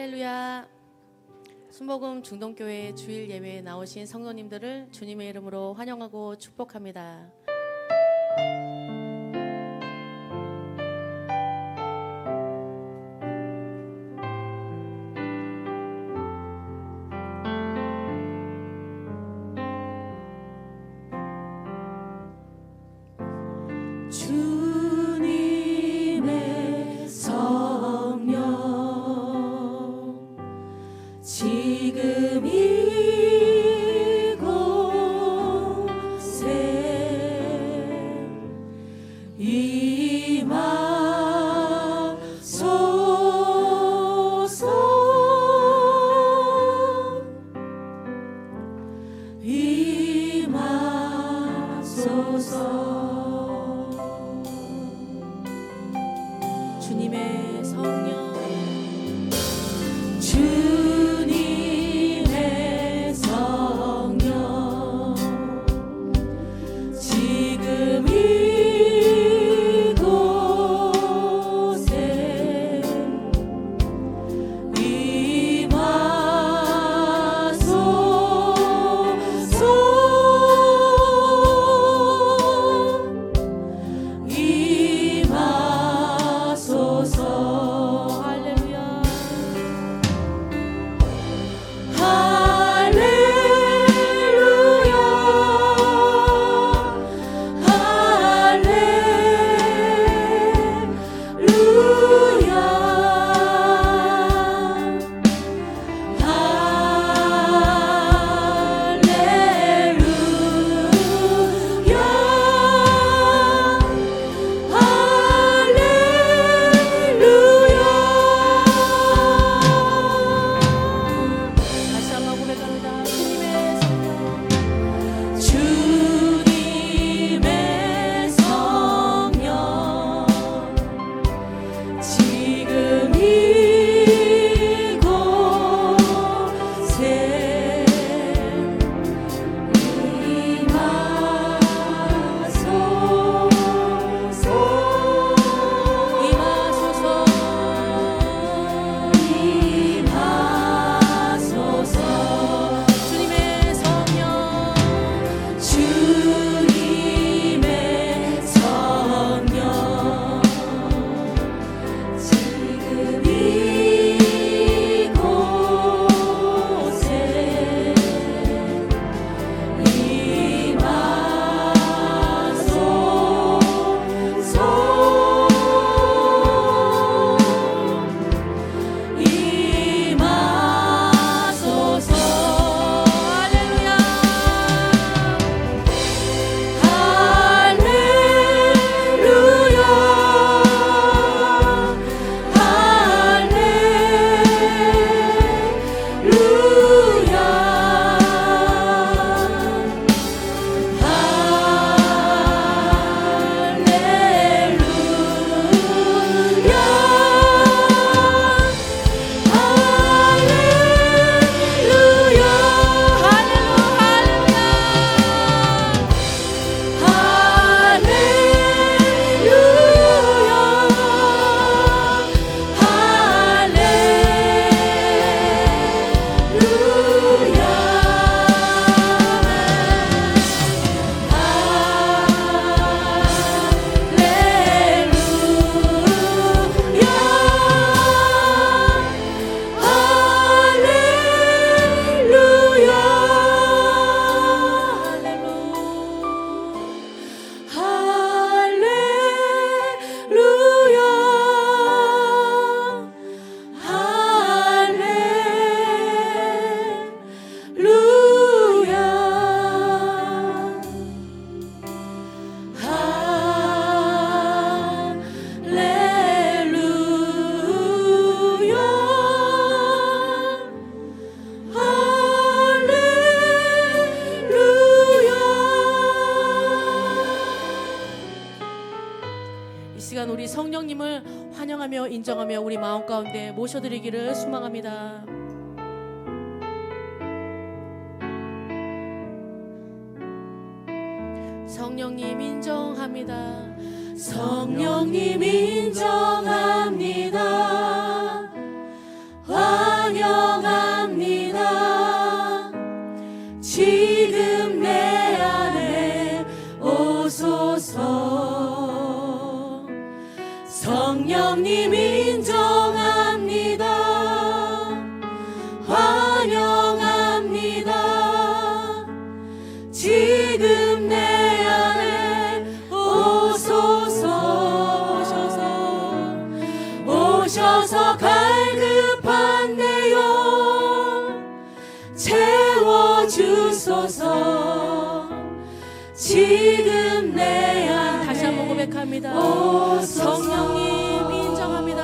할렐루야. 순복음 중동교회 주일 예배에 나오신 성도님들을 주님의 이름으로 환영하고 축복합니다. 주님의 성령 지금 이곳에 임하소서. 주님의 성령 주님의 성령 지금 이곳에 임하소서. 할렐루야. 다시 한번 고백합니다. 주님의 성령 주님의 성령 지금 이곳에 임하소서. 주님의 성령 주님의 성령 지금 이곳에 임하소서. 할렐루야. 이 시간 우리 성령님을 환영하며 인정하며 우리 마음 가운데 모셔드리기를 소망합니다. 성령님 인정합니다. 성령님 인정합니다. 성령님 인정합니다. 환영합니다. 지금 내 안에 오셔서 갈급한 내 영 채워주소서. 지금 내 안에 다시 한번 고백합니다. 성령님 인정합니다.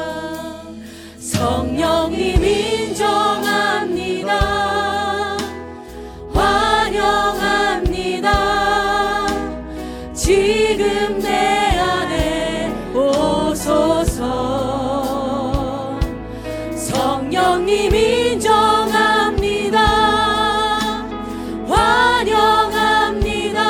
성령님 인정합니다. 환영합니다. 지금 내 안에 오소서. 성령님 인정합니다. 환영합니다.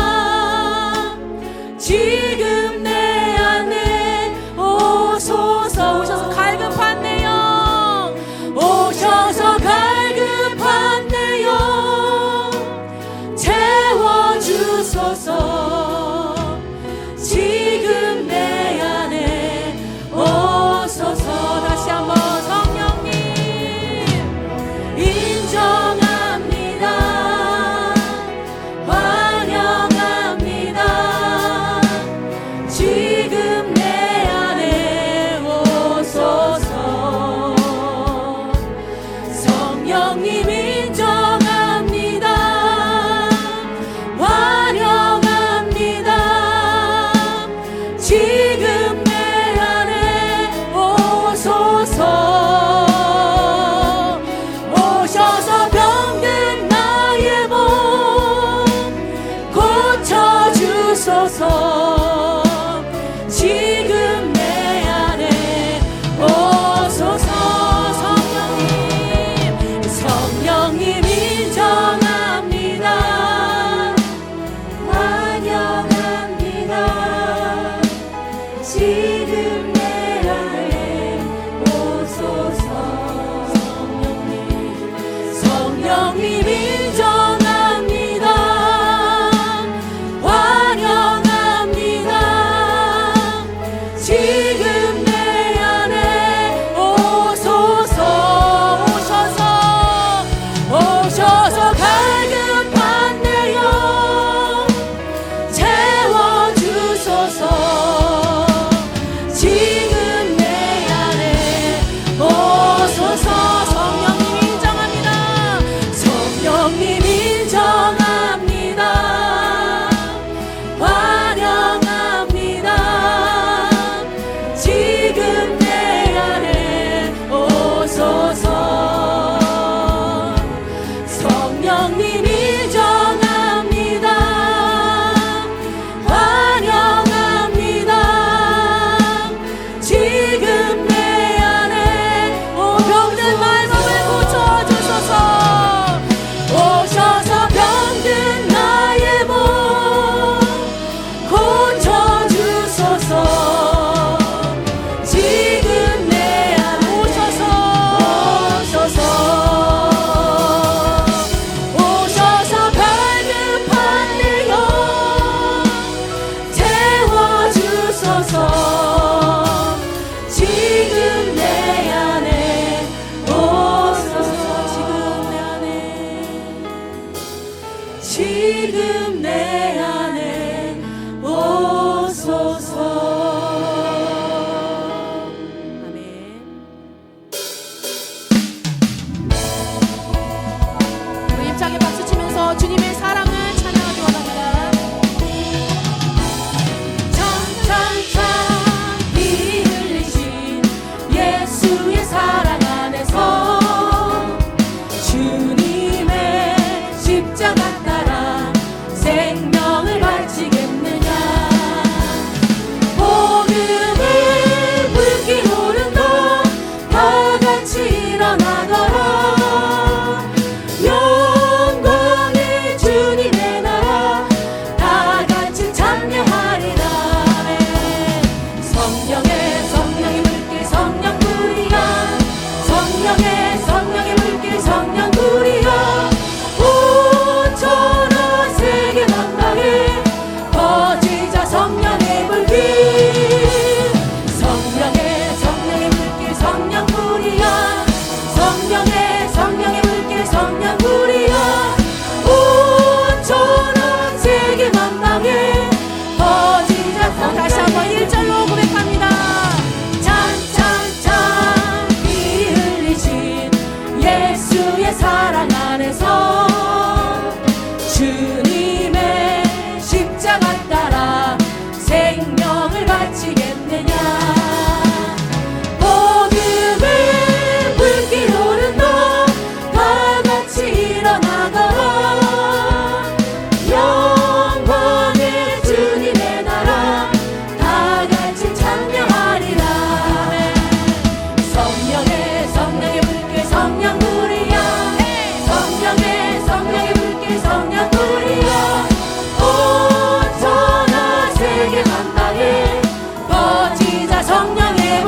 지금 내 안에 오소서. 오셔서 갈급한 내 영, 오셔서 갈급한 내 영 채워주소서. 지금 내 안에 오소서. 다시 한번 성령님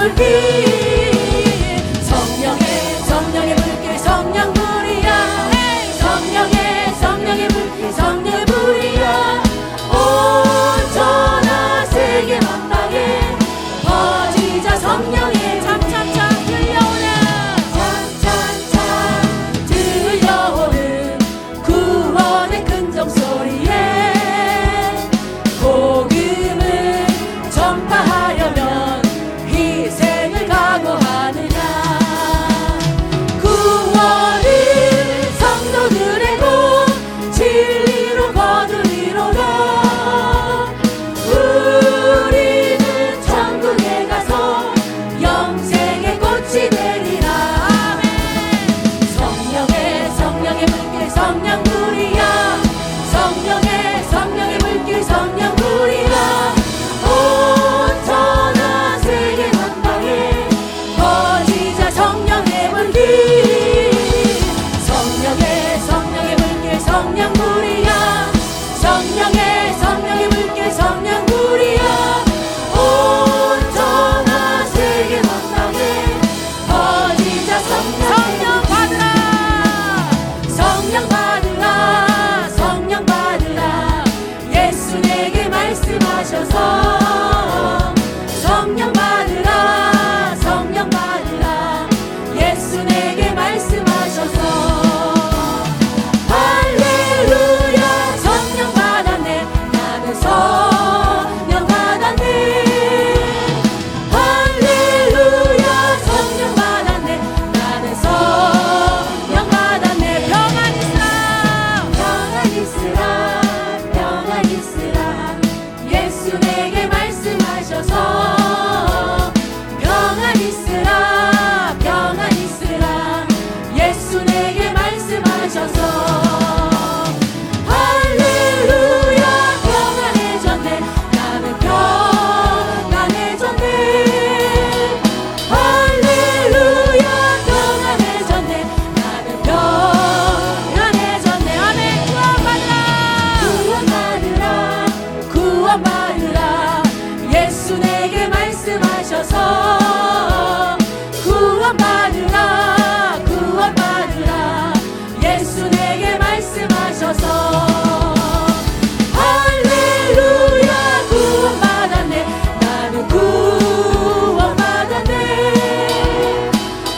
물길 성령의 물길 성령불이야 성령의 물길 성령의 불이야 온전한 세계 만방에 퍼지자 성령의 참참참 들려오는 구원의 큰종소리에 복음을 전파하려면 희생을 각오하느냐 구원을 성도들의 복 진리로 거두리로다 우리는 천국에 가서 영생의 꽃이 되리라 성령의 물길 성령불이야 성령의 물길 성령불이야 온전한 세계 만방에 퍼지자 성령의 물길 성령의 물길 성령불이야 성령의 물길 성령불이야 온전한 세계 만방에 퍼지자 성령 받으라 성령 받으라 예수 내게 말씀하셔서 성령 받으라 예수 내게 말씀하셔서 할렐루야 성령 받았네 나는 성령 받았네 할렐루야 성령 받았네 나는 성령 받았네 평안 있으라 예수 내게 말씀하셔서 평안 있으라 예수 내게 말씀하셔서 할렐루야 평안해졌네 나는 평안해졌네 할렐루야 평안해졌네 나는 평안해졌네 아멘 구원받으라 예수 내게 말씀하셔서 구원받으라 예수 내게 말씀하셔서 할렐루야 구원받았네 나는 구원받았네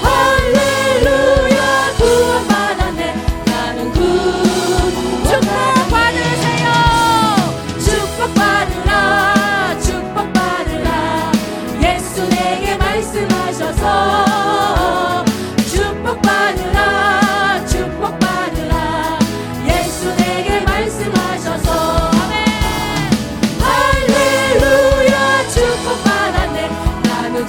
할렐루야 구원받았네 나는 축복받으라 예수 내게 말씀하셔서 축복받으라 예수 내게 말씀하셔서 아멘 할렐루야 축복받았네 나는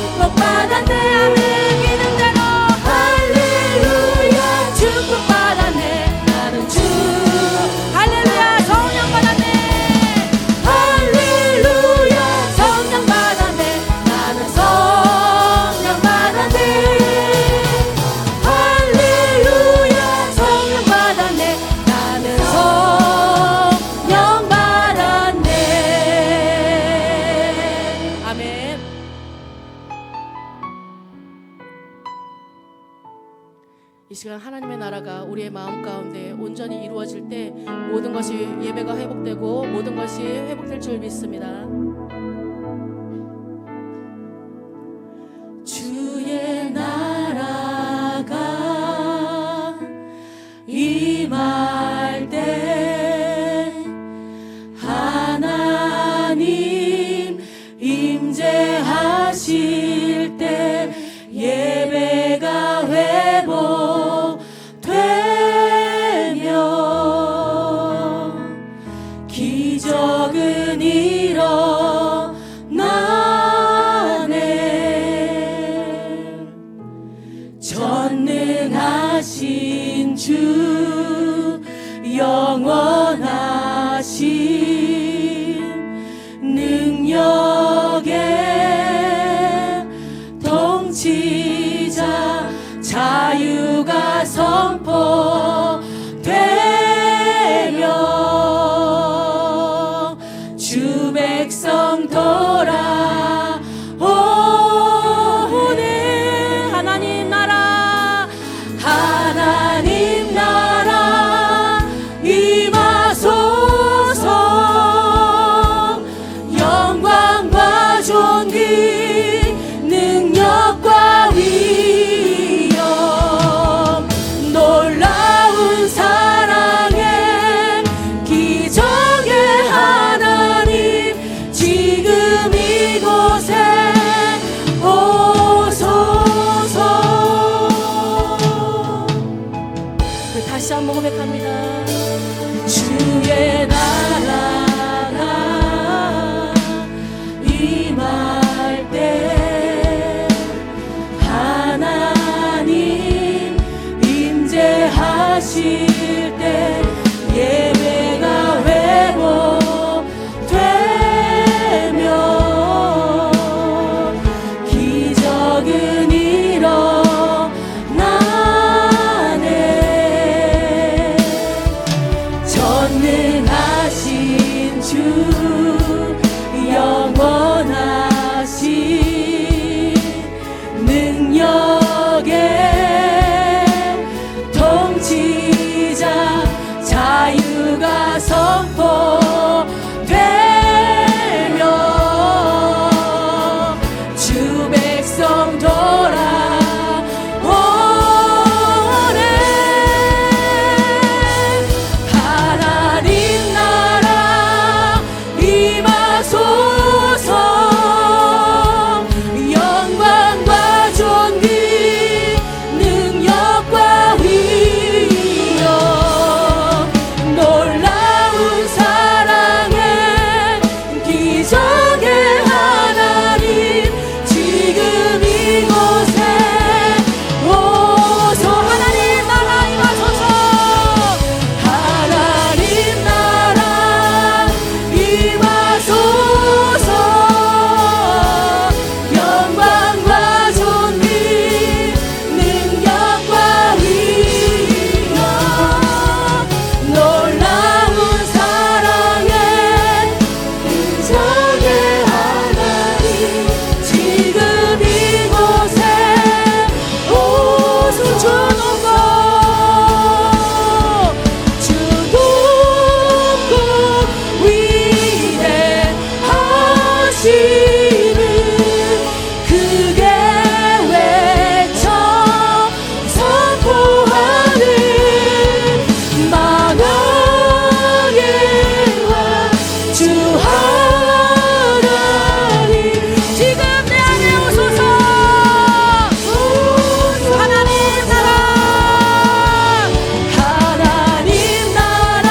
축복받았네 아멘 믿음대로 할렐루야 축복받았네 나는 할렐루야 성령 받았네 할렐루야 성령 받았네 나는 성령 받았네 할렐루야 성령 받았네 나는 성령 받았네 아멘. 이 시간 하나님의 나라가 우리의 마음 가운데 온전히 이루어질 때 모든 것이 예배가 회복되고 모든 것이 회복될 줄 믿습니다. 주의 나라가 임할 때 하나님 임재하실 때 예배가 회복되며 기적은 일어나네 전능하신 주 영원하신 능력에 고백합니다. 주의 나라가 임할 때 하나님 임재하실 때 예배가 회복되며 기적은 일어나네. 전능하신 주 영원하신 능력의 통치자 자유가 선포되며 주 백성 돌아오네. 하나님 나라 임하소서. 영광과 존귀 능력과 위엄 놀라운 사랑의 기적의 하나님 지금 이곳에 오소. 하나님 나라 임하소서. 하나님 나라 임하소서. 영광과 존귀 능력과 위엄 놀라운 사랑의 기적의 하나님 지금 이곳에 오소. 주 높고 주 높고 위대하시는 크게 외쳐 선포하는 만왕의 왕 주 하나님 지금 내 안에 오소서. 하나님 나라 하나님 나라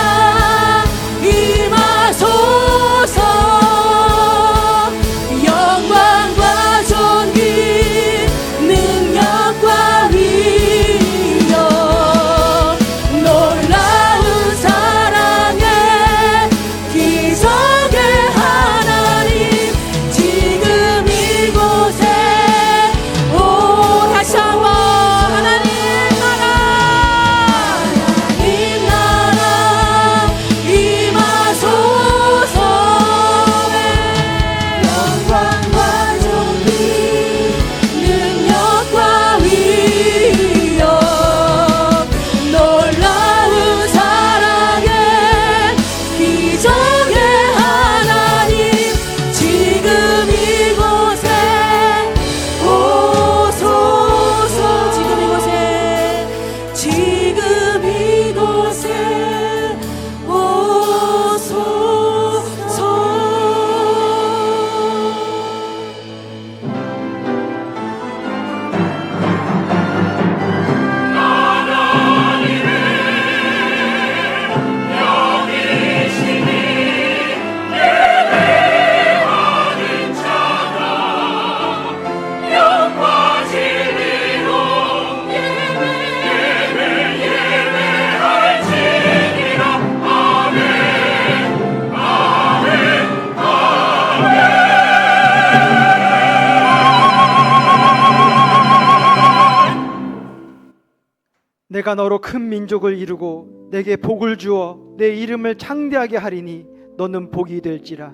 임하소서. 영광과 존귀 능력과 위엄 놀라운 사랑의 기적의 하나님 지금 이곳에 오. 다시 한번 하나님 나라 하나님 나라 임하소서. 영광과 존귀 능력과 위엄 놀라운 사랑의 기적의 하나님 지금 이곳에 오소서. 지금 이곳에 오소서. 내가 너로 큰 민족을 이루고 내게 복을 주어 내 이름을 창대하게 하리니 너는 복이 될지라.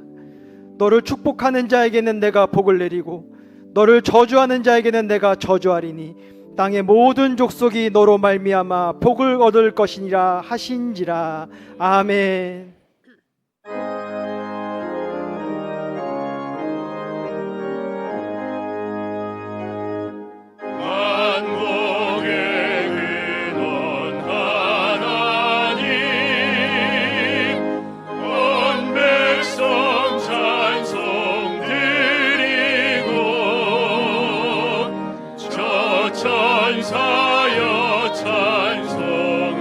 너를 축복하는 자에게는 내가 복을 내리고 너를 저주하는 자에게는 내가 저주하리니 땅의 모든 족속이 너로 말미암아 복을 얻을 것이니라 하신지라. 아멘. 천사여 찬송하세.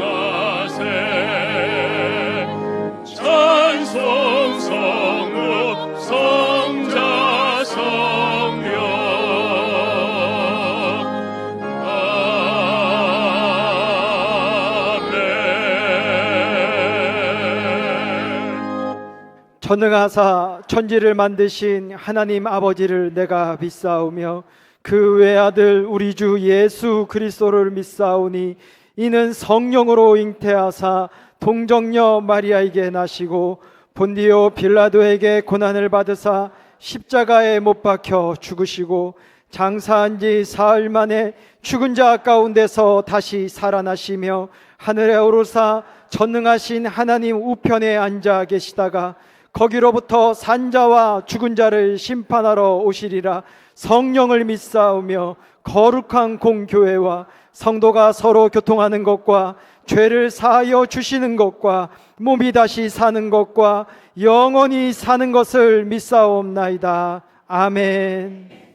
전능하사 천지를 만드신 하나님 아버지를 내가 믿사오며 그 외아들 우리 주 예수 그리스도를 믿사오니 이는 성령으로 잉태하사 동정녀 마리아에게 나시고 본디오 빌라도에게 고난을 받으사 십자가에 못 박혀 죽으시고 장사한 지 사흘 만에 죽은 자 가운데서 다시 살아나시며 하늘에 오르사 전능하신 하나님 우편에 앉아 계시다가 거기로부터 산자와 죽은 자를 심판하러 오시리라. 성령을 믿사오며 거룩한 공교회와 성도가 서로 교통하는 것과 죄를 사하여 주시는 것과 몸이 다시 사는 것과 영원히 사는 것을 믿사옵나이다. 아멘.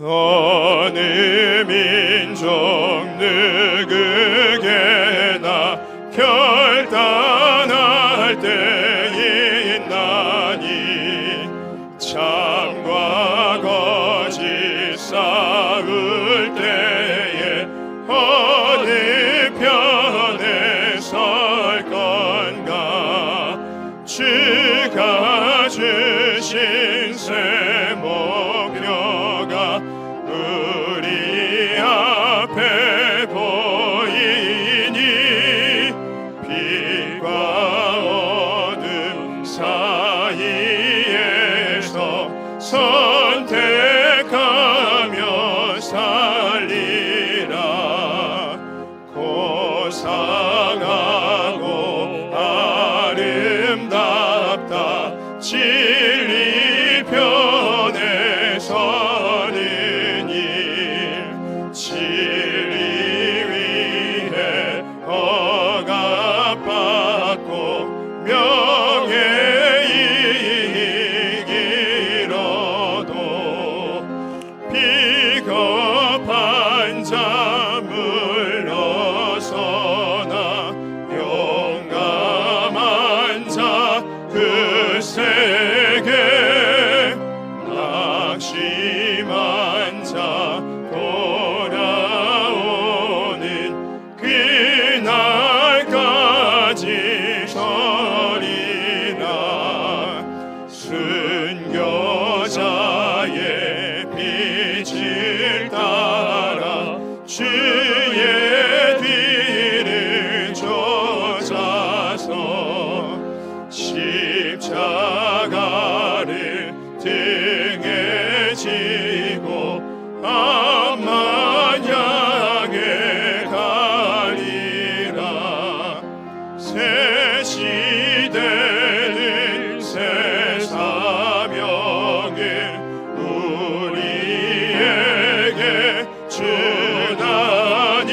어느 민족 누구에게나 결단할 때 있나니 참과 거짓 싸울 때에 어느 편에 설 건가 주가 주신 새 목표가 우리 앞에 보이니 빛과 어둠 사이에서 선택하며 살리라. 고상하고 아름답다 진리 편에 서는 일 진리 위해 억압받고 명예 이기로도 비겁한 자 물러서나 용감한 자 그 세계 낙심한 자 돌아오는 그날까지 서리라. 순교자의 빛을 따라 주의 뒤를 쫓아서 십자가를 등에 지고 암만 향해 가리라. 새 시대는 새 사명을 우리에게 주나니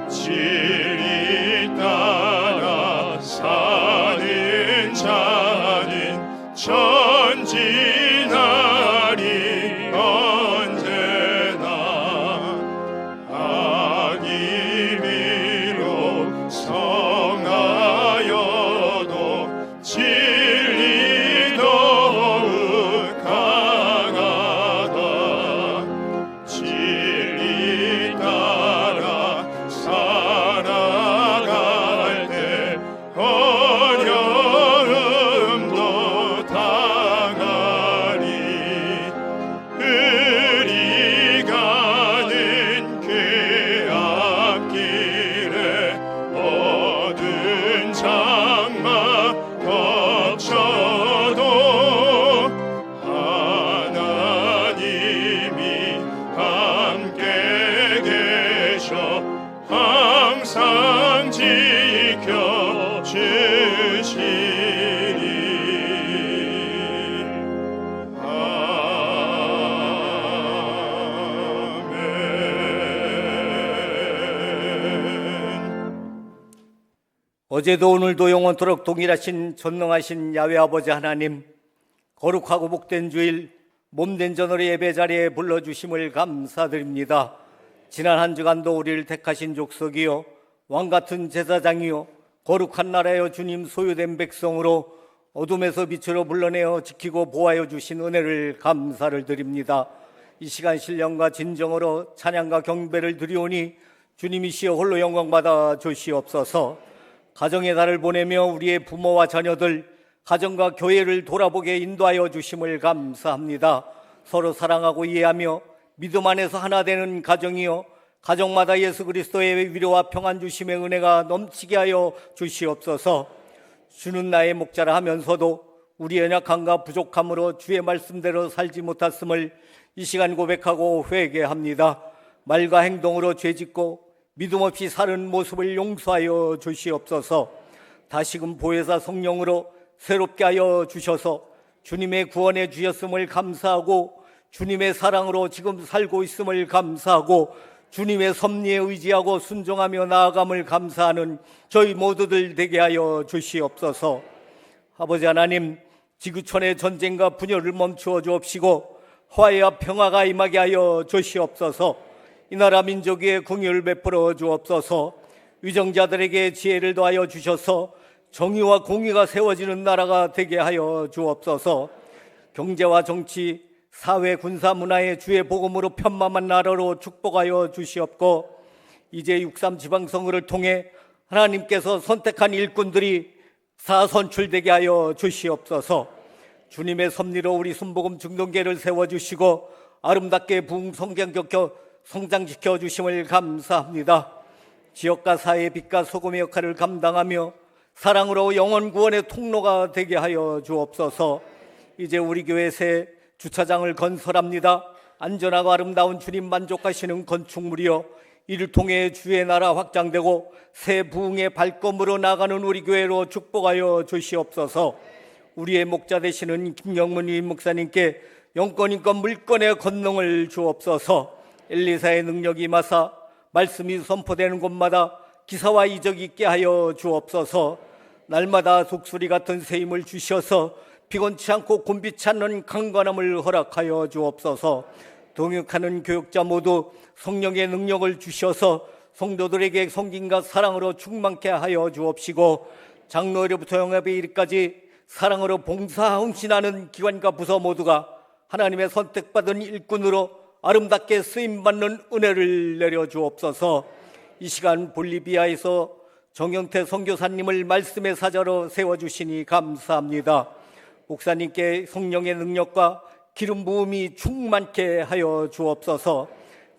진리 따라 사는 자는 전진하리. 어제도 오늘도 영원토록 동일하신 전능하신 야훼 아버지 하나님, 거룩하고 복된 주일 몸된 전으로 예배 자리에 불러주심을 감사드립니다. 지난 한 주간도 우리를 택하신 족속이요 왕같은 제사장이요 거룩한 나라여 주님 소유된 백성으로 어둠에서 빛으로 불러내어 지키고 보호하여 주신 은혜를 감사를 드립니다. 이 시간 신령과 진정으로 찬양과 경배를 드리오니 주님이시여 홀로 영광받아 주시옵소서. 가정의 달을 보내며 우리의 부모와 자녀들, 가정과 교회를 돌아보게 인도하여 주심을 감사합니다. 서로 사랑하고 이해하며 믿음 안에서 하나 되는 가정이요 가정마다 예수 그리스도의 위로와 평안 주심의 은혜가 넘치게 하여 주시옵소서. 주는 나의 목자라 하면서도 우리 연약함과 부족함으로 주의 말씀대로 살지 못했음을 이 시간 고백하고 회개합니다. 말과 행동으로 죄짓고 믿음 없이 사는 모습을 용서하여 주시옵소서. 다시금 보혜사 성령으로 새롭게 하여 주셔서 주님의 구원해 주셨음을 감사하고 주님의 사랑으로 지금 살고 있음을 감사하고 주님의 섭리에 의지하고 순종하며 나아감을 감사하는 저희 모두들 되게 하여 주시옵소서. 아버지 하나님, 지구촌의 전쟁과 분열을 멈추어 주옵시고 화해와 평화가 임하게 하여 주시옵소서. 이 나라 민족 위에 긍휼을 베풀어 주옵소서. 위정자들에게 지혜를 더하여 주셔서 정의와 공의가 세워지는 나라가 되게 하여 주옵소서. 경제와 정치, 사회, 군사, 문화의 주의 복음으로 편만한 나라로 축복하여 주시옵고 이제 6.3 지방선거를 통해 하나님께서 선택한 일꾼들이 사선출되게 하여 주시옵소서. 주님의 섭리로 우리 순복음 중동계를 세워주시고 아름답게 부흥 성장시켜 주심을 감사합니다. 지역과 사회의 빛과 소금의 역할을 감당하며 사랑으로 영혼 구원의 통로가 되게 하여 주옵소서. 이제 우리 교회 새 주차장을 건설합니다. 안전하고 아름다운 주님 만족하시는 건축물이요 이를 통해 주의 나라 확장되고 새 부흥의 발걸음으로 나가는 우리 교회로 축복하여 주시옵소서. 우리의 목자 되시는 김영문 위임 목사님께 영권인권 물권의 권능을 주옵소서. 엘리사의 능력이 임하사 말씀이 선포되는 곳마다 기사와 이적이 있게 하여 주옵소서. 날마다 독수리 같은 새 힘을 주셔서 피곤치 않고 곤비치 않는 강건함을 허락하여 주옵소서. 동역하는 교육자 모두 성령의 능력을 주셔서 성도들에게 성김과 사랑으로 충만케 하여 주옵시고 장로회로부터 영합에 이르기까지 사랑으로 봉사 헌신하는 기관과 부서 모두가 하나님의 선택받은 일꾼으로 아름답게 쓰임받는 은혜를 내려 주옵소서. 이 시간 볼리비아에서 정영태 선교사님을 말씀의 사자로 세워주시니 감사합니다. 목사님께 성령의 능력과 기름 부음이 충만케 하여 주옵소서.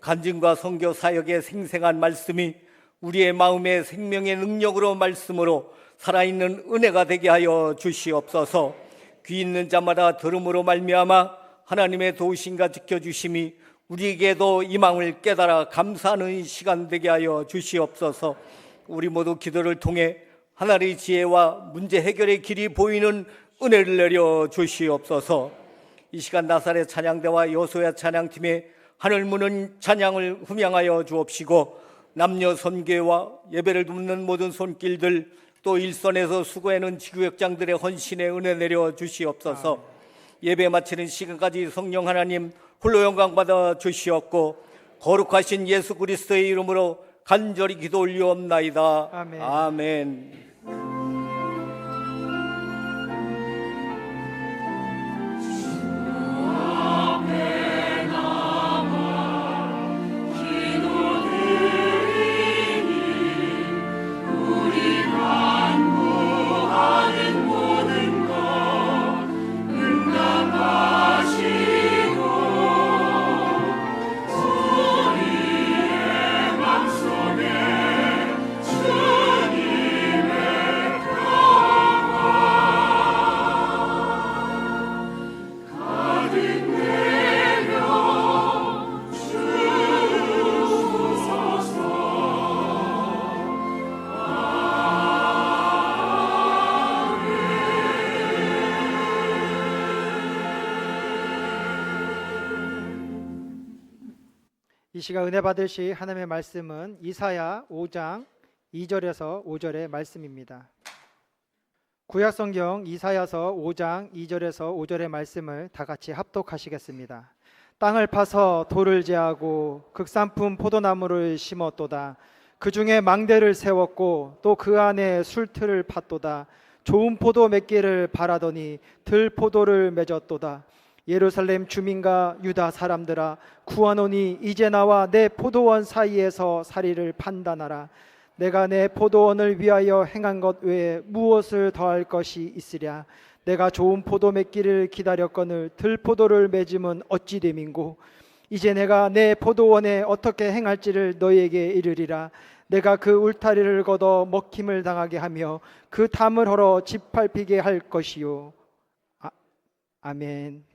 간증과 선교 사역의 생생한 말씀이 우리의 마음의 생명의 능력으로 말씀으로 살아있는 은혜가 되게 하여 주시옵소서. 귀 있는 자마다 들음으로 말미암아 하나님의 도우심과 지켜주심이 우리에게도 이 마음을 깨달아 감사하는 시간 되게 하여 주시옵소서. 우리 모두 기도를 통해 하나님의 지혜와 문제 해결의 길이 보이는 은혜를 내려 주시옵소서. 이 시간 나사렛 찬양대와 여소야 찬양팀의 하늘 무는 찬양을 흠양하여 주옵시고 남녀 선교와 예배를 돕는 모든 손길들 또 일선에서 수고하는 지구역장들의 헌신의 은혜 내려 주시옵소서. 예배 마치는 시간까지 성령 하나님 홀로 영광 받아 주시옵고 거룩하신 예수 그리스도의 이름으로 간절히 기도 올리옵나이다. 아멘. 아멘. 이 시간 은혜 받으실 하나님의 말씀은 이사야 5장 2절에서 5절의 말씀입니다. 구약성경 이사야서 5장 2절에서 5절의 말씀을 다 같이 합독하시겠습니다. 땅을 파서 돌을 제하고 극산품 포도나무를 심었도다. 그 중에 망대를 세웠고 또 그 안에 술틀을 팠도다. 좋은 포도 몇 개를 바라더니 들포도를 맺었도다. 예루살렘 주민과 유다 사람들아, 구하노니 이제 나와 내 포도원 사이에서 사리를 판단하라. 내가 내 포도원을 위하여 행한 것 외에 무엇을 더할 것이 있으랴. 내가 좋은 포도 맺기를 기다렸거늘 들포도를 맺음은 어찌 됨인고. 이제 내가 내 포도원에 어떻게 행할지를 너희에게 이르리라. 내가 그 울타리를 걷어 먹힘을 당하게 하며 그 담을 헐어 짓밟히게 할 것이요. 아멘.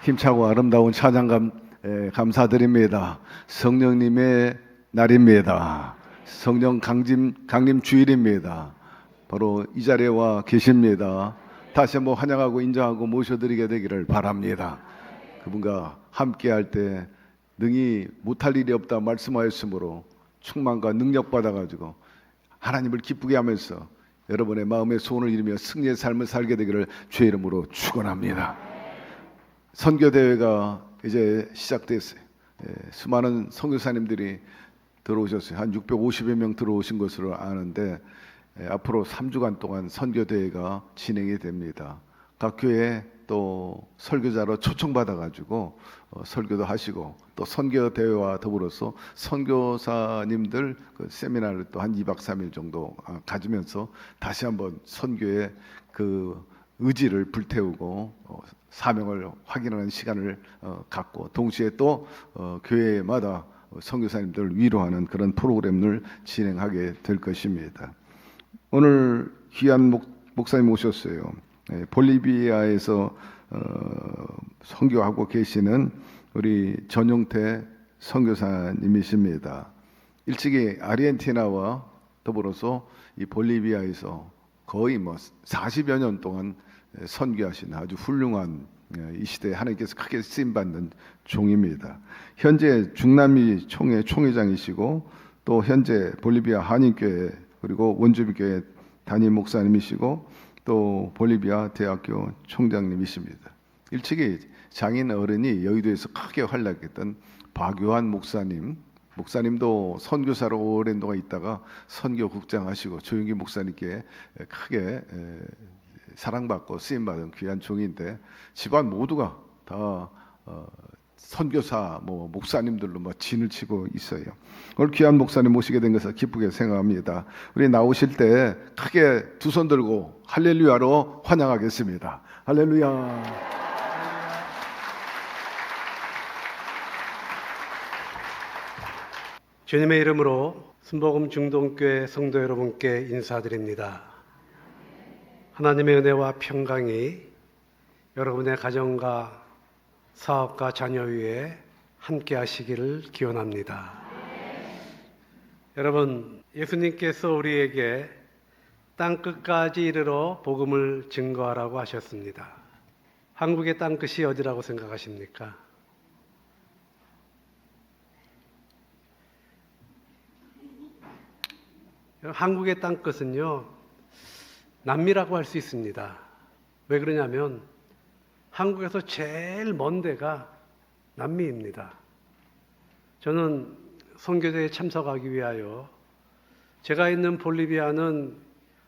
힘차고 아름다운 찬양 감사드립니다. 성령님의 날입니다. 성령 강림 주일입니다. 바로 이 자리에 와 계십니다. 다시 한번 환영하고 인정하고 모셔드리게 되기를 바랍니다. 그분과 함께할 때 능히 못할 일이 없다 말씀하였으므로 충만과 능력 받아가지고 하나님을 기쁘게 하면서 여러분의 마음의 소원을 이루며 승리의 삶을 살게 되기를 주의 이름으로 축원합니다. 선교대회가 이제 시작됐어요. 수많은 선교사님들이 들어오셨어요. 한 650여 명 들어오신 것으로 아는데 앞으로 3주간 동안 선교대회가 진행이 됩니다. 각 교회에 또 설교자로 초청받아가지고 설교도 하시고 또 선교대회와 더불어서 선교사님들 그 세미나를 또 한 2박 3일 정도 가지면서 다시 한번 선교의 그 의지를 불태우고 사명을 확인하는 시간을 갖고 동시에 또 교회마다 선교사님들을 위로하는 그런 프로그램을 진행하게 될 것입니다. 오늘 귀한 목사님 오셨어요. 볼리비아에서 선교하고 계시는 우리 전용태 선교사님이십니다. 일찍이 아르헨티나와 더불어서 이 볼리비아에서 거의 40여 년 동안 선교하신 아주 훌륭한 이 시대에 하나님께서 크게 쓰임받는 종입니다. 현재 중남미 총회 총회장이시고 또 현재 볼리비아 한인교회 그리고 원주민교회 담임 목사님이시고 또 볼리비아 대학교 총장님이십니다. 일찍이 장인 어른이 여의도에서 크게 활약했던 박요한 목사님도 선교사로 오랜 동안 있다가 선교국장 하시고 조용기 목사님께 크게 사랑받고 쓰임받은 귀한 종인데 집안 모두가 다 선교사 목사님들로 진을 치고 있어요. 오늘 귀한 목사님 모시게 된 것을 기쁘게 생각합니다. 우리 나오실 때 크게 두 손 들고 할렐루야로 환영하겠습니다. 할렐루야. 주님의 이름으로 순복음 중동교회 성도 여러분께 인사드립니다. 하나님의 은혜와 평강이 여러분의 가정과 사업과 자녀 위에 함께 하시기를 기원합니다. 여러분, 예수님께서 우리에게 땅끝까지 이르러 복음을 증거하라고 하셨습니다. 한국의 땅끝이 어디라고 생각하십니까? 한국의 땅끝은요, 남미라고 할 수 있습니다. 왜 그러냐면 한국에서 제일 먼 데가 남미입니다. 저는 선교대에 참석하기 위하여 제가 있는 볼리비아는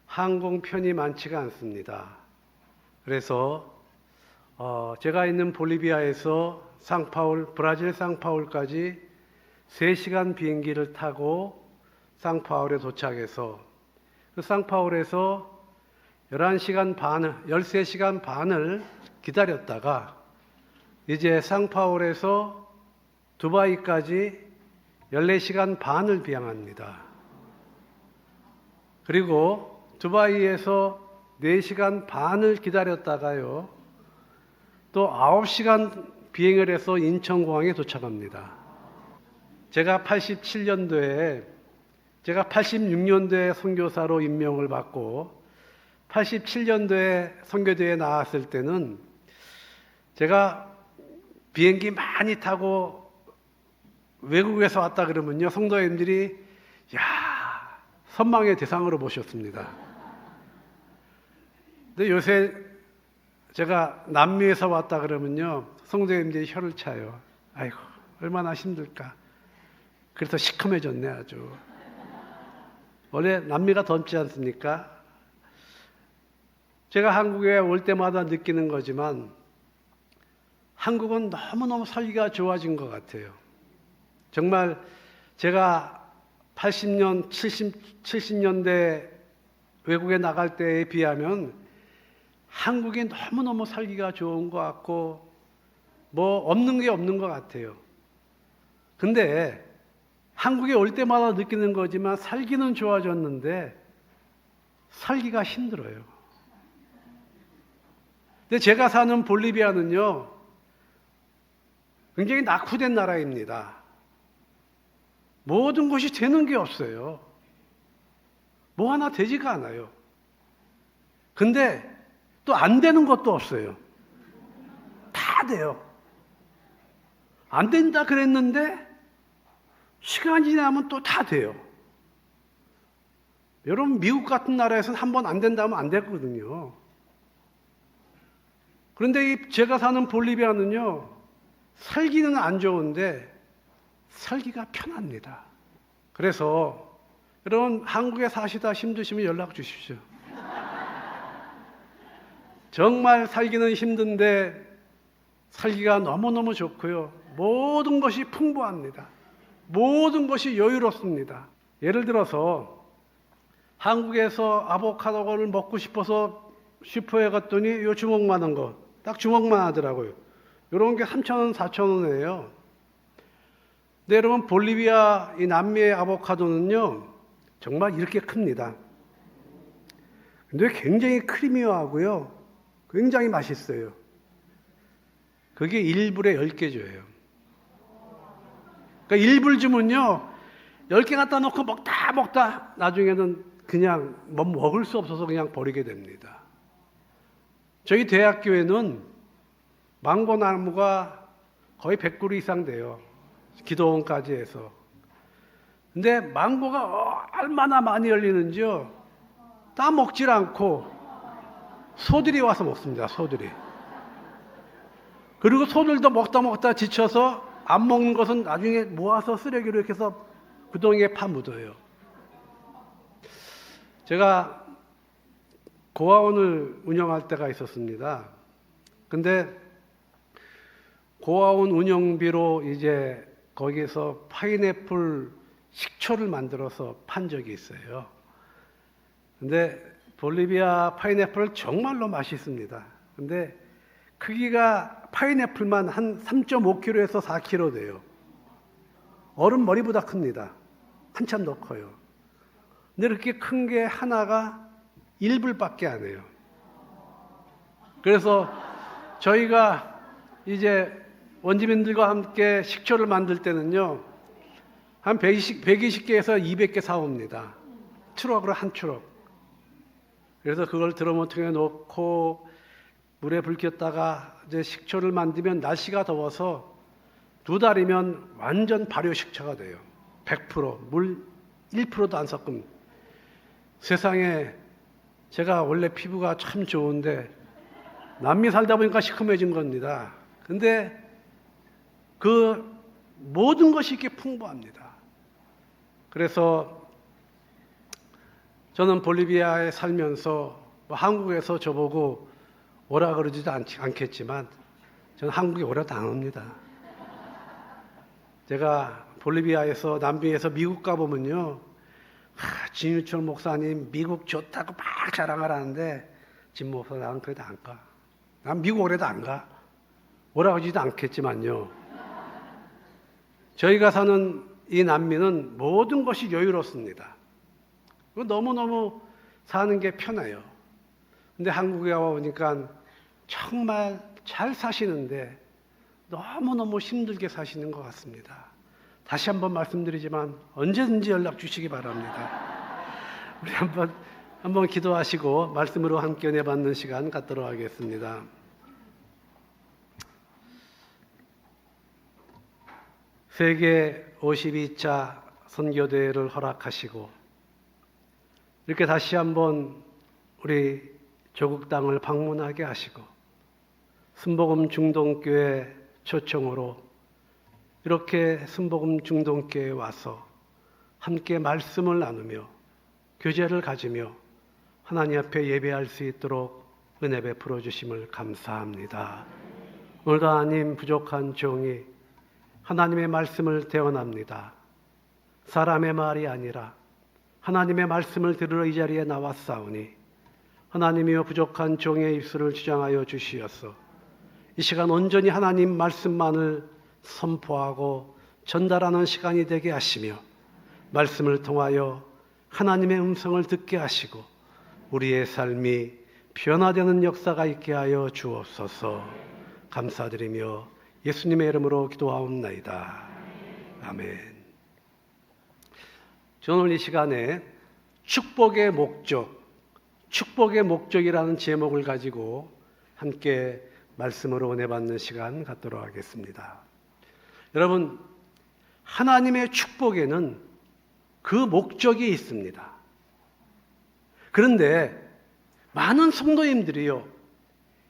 항공편이 많지가 않습니다. 그래서 제가 있는 볼리비아에서 브라질 상파울까지 3시간 비행기를 타고 상파울에 도착해서 그 상파울에서 13시간 반을 기다렸다가 이제 상파울에서 두바이까지 14시간 반을 비행합니다. 그리고 두바이에서 4시간 반을 기다렸다가요, 또 9시간 비행을 해서 인천공항에 도착합니다. 제가 86년도에 선교사로 임명을 받고 87년도에 선교대에 나왔을 때는 제가 비행기 많이 타고 외국에서 왔다 그러면요, 성도님들이 선망의 대상으로 보셨습니다. 근데 요새 제가 남미에서 왔다 그러면요, 성도님들이 혀를 차요. 아이고, 얼마나 힘들까. 그래서 시커매졌네 아주. 원래 남미가 덥지 않습니까? 제가 한국에 올 때마다 느끼는 거지만 한국은 너무너무 살기가 좋아진 것 같아요. 정말 제가 80년, 70년대 외국에 나갈 때에 비하면 한국이 너무너무 살기가 좋은 것 같고 없는 게 없는 것 같아요. 근데 한국에 올 때마다 느끼는 거지만 살기는 좋아졌는데 살기가 힘들어요. 근데 제가 사는 볼리비아는요, 굉장히 낙후된 나라입니다. 모든 것이 되는 게 없어요. 뭐 하나 되지가 않아요. 근데 또 안 되는 것도 없어요. 다 돼요. 안 된다 그랬는데 시간이 지나면 또 다 돼요. 여러분, 미국 같은 나라에서는 한 번 안 된다면 안 되거든요. 그런데 제가 사는 볼리비아는요, 살기는 안 좋은데 살기가 편합니다. 그래서 여러분, 한국에 사시다 힘드시면 연락 주십시오. 정말 살기는 힘든데 살기가 너무너무 좋고요. 모든 것이 풍부합니다. 모든 것이 여유롭습니다. 예를 들어서 한국에서 아보카도를 먹고 싶어서 슈퍼에 갔더니 요 주먹만한 거, 딱 주먹만 하더라고요. 이런 게 3,000원, 4,000원이에요. 근데 여러분, 볼리비아, 이 남미의 아보카도는요, 정말 이렇게 큽니다. 근데 굉장히 크리미하고요, 굉장히 맛있어요. 그게 1불에 10개 줘요. 그러니까 1불 주면요, 10개 갖다 놓고 먹다 나중에는 그냥 뭐 먹을 수 없어서 그냥 버리게 됩니다. 저희 대학교에는 망고 나무가 거의 100그루 이상 돼요. 기도원까지 해서. 근데 망고가 얼마나 많이 열리는지요. 다 먹질 않고 소들이 와서 먹습니다. 소들이. 그리고 소들도 먹다 지쳐서 안 먹는 것은 나중에 모아서 쓰레기로 이렇게 해서 구덩이에 파묻어요. 제가 고아원을 운영할 때가 있었습니다. 근데 고아원 운영비로 이제 거기에서 파인애플 식초를 만들어서 판 적이 있어요. 근데 볼리비아 파인애플 정말로 맛있습니다. 근데 크기가 파인애플만 한 3.5kg에서 4kg 돼요. 어른 머리보다 큽니다. 한참 더 커요. 근데 이렇게 큰 게 하나가 1불밖에 안 해요. 그래서 저희가 이제 원주민들과 함께 식초를 만들 때는요, 한 120개에서 200개 사옵니다. 트럭으로 한 트럭. 그래서 그걸 드럼통에 넣고 물에 불 켰다가 이제 식초를 만들면 날씨가 더워서 2달이면 완전 발효 식초가 돼요. 100%. 물 1%도 안 섞음. 세상에, 제가 원래 피부가 참 좋은데 남미 살다 보니까 시커매진 겁니다. 근데 그 모든 것이 이렇게 풍부합니다. 그래서 저는 볼리비아에 살면서 뭐 한국에서 저보고 오라 그러지도 않겠지만 저는 한국에 오라도 안 옵니다. 제가 볼리비아에서 남미에서 미국 가보면요, 진유철 목사님 미국 좋다고 막 자랑을 하는데 진 목사 나는 그래도 안 가. 난 미국 오래도 안 가. 오라 그러지도 않겠지만요, 저희가 사는 이 남미는 모든 것이 여유롭습니다. 너무너무 사는 게 편해요. 근데 한국에 와보니까 정말 잘 사시는데 너무너무 힘들게 사시는 것 같습니다. 다시 한번 말씀드리지만 언제든지 연락 주시기 바랍니다. 우리 한번 기도하시고 말씀으로 함께 은혜 받는 시간 갖도록 하겠습니다. 세계 52차 선교대회를 허락하시고 이렇게 다시 한번 우리 조국 땅을 방문하게 하시고 순복음 중동교회 초청으로 이렇게 순복음 중동교회에 와서 함께 말씀을 나누며 교제를 가지며 하나님 앞에 예배할 수 있도록 은혜 베풀어 주심을 감사합니다. 오늘도 하나님 부족한 종이 하나님의 말씀을 대언합니다. 사람의 말이 아니라 하나님의 말씀을 들으러 이 자리에 나왔사오니 하나님이여 부족한 종의 입술을 주장하여 주시어서 이 시간 온전히 하나님 말씀만을 선포하고 전달하는 시간이 되게 하시며 말씀을 통하여 하나님의 음성을 듣게 하시고 우리의 삶이 변화되는 역사가 있게 하여 주옵소서. 감사드리며 예수님의 이름으로 기도하옵나이다. 아멘. 저는 오늘 이 시간에 축복의 목적이라는 제목을 가지고 함께 말씀으로 은혜 받는 시간 갖도록 하겠습니다. 여러분, 하나님의 축복에는 그 목적이 있습니다. 그런데 많은 성도님들이요,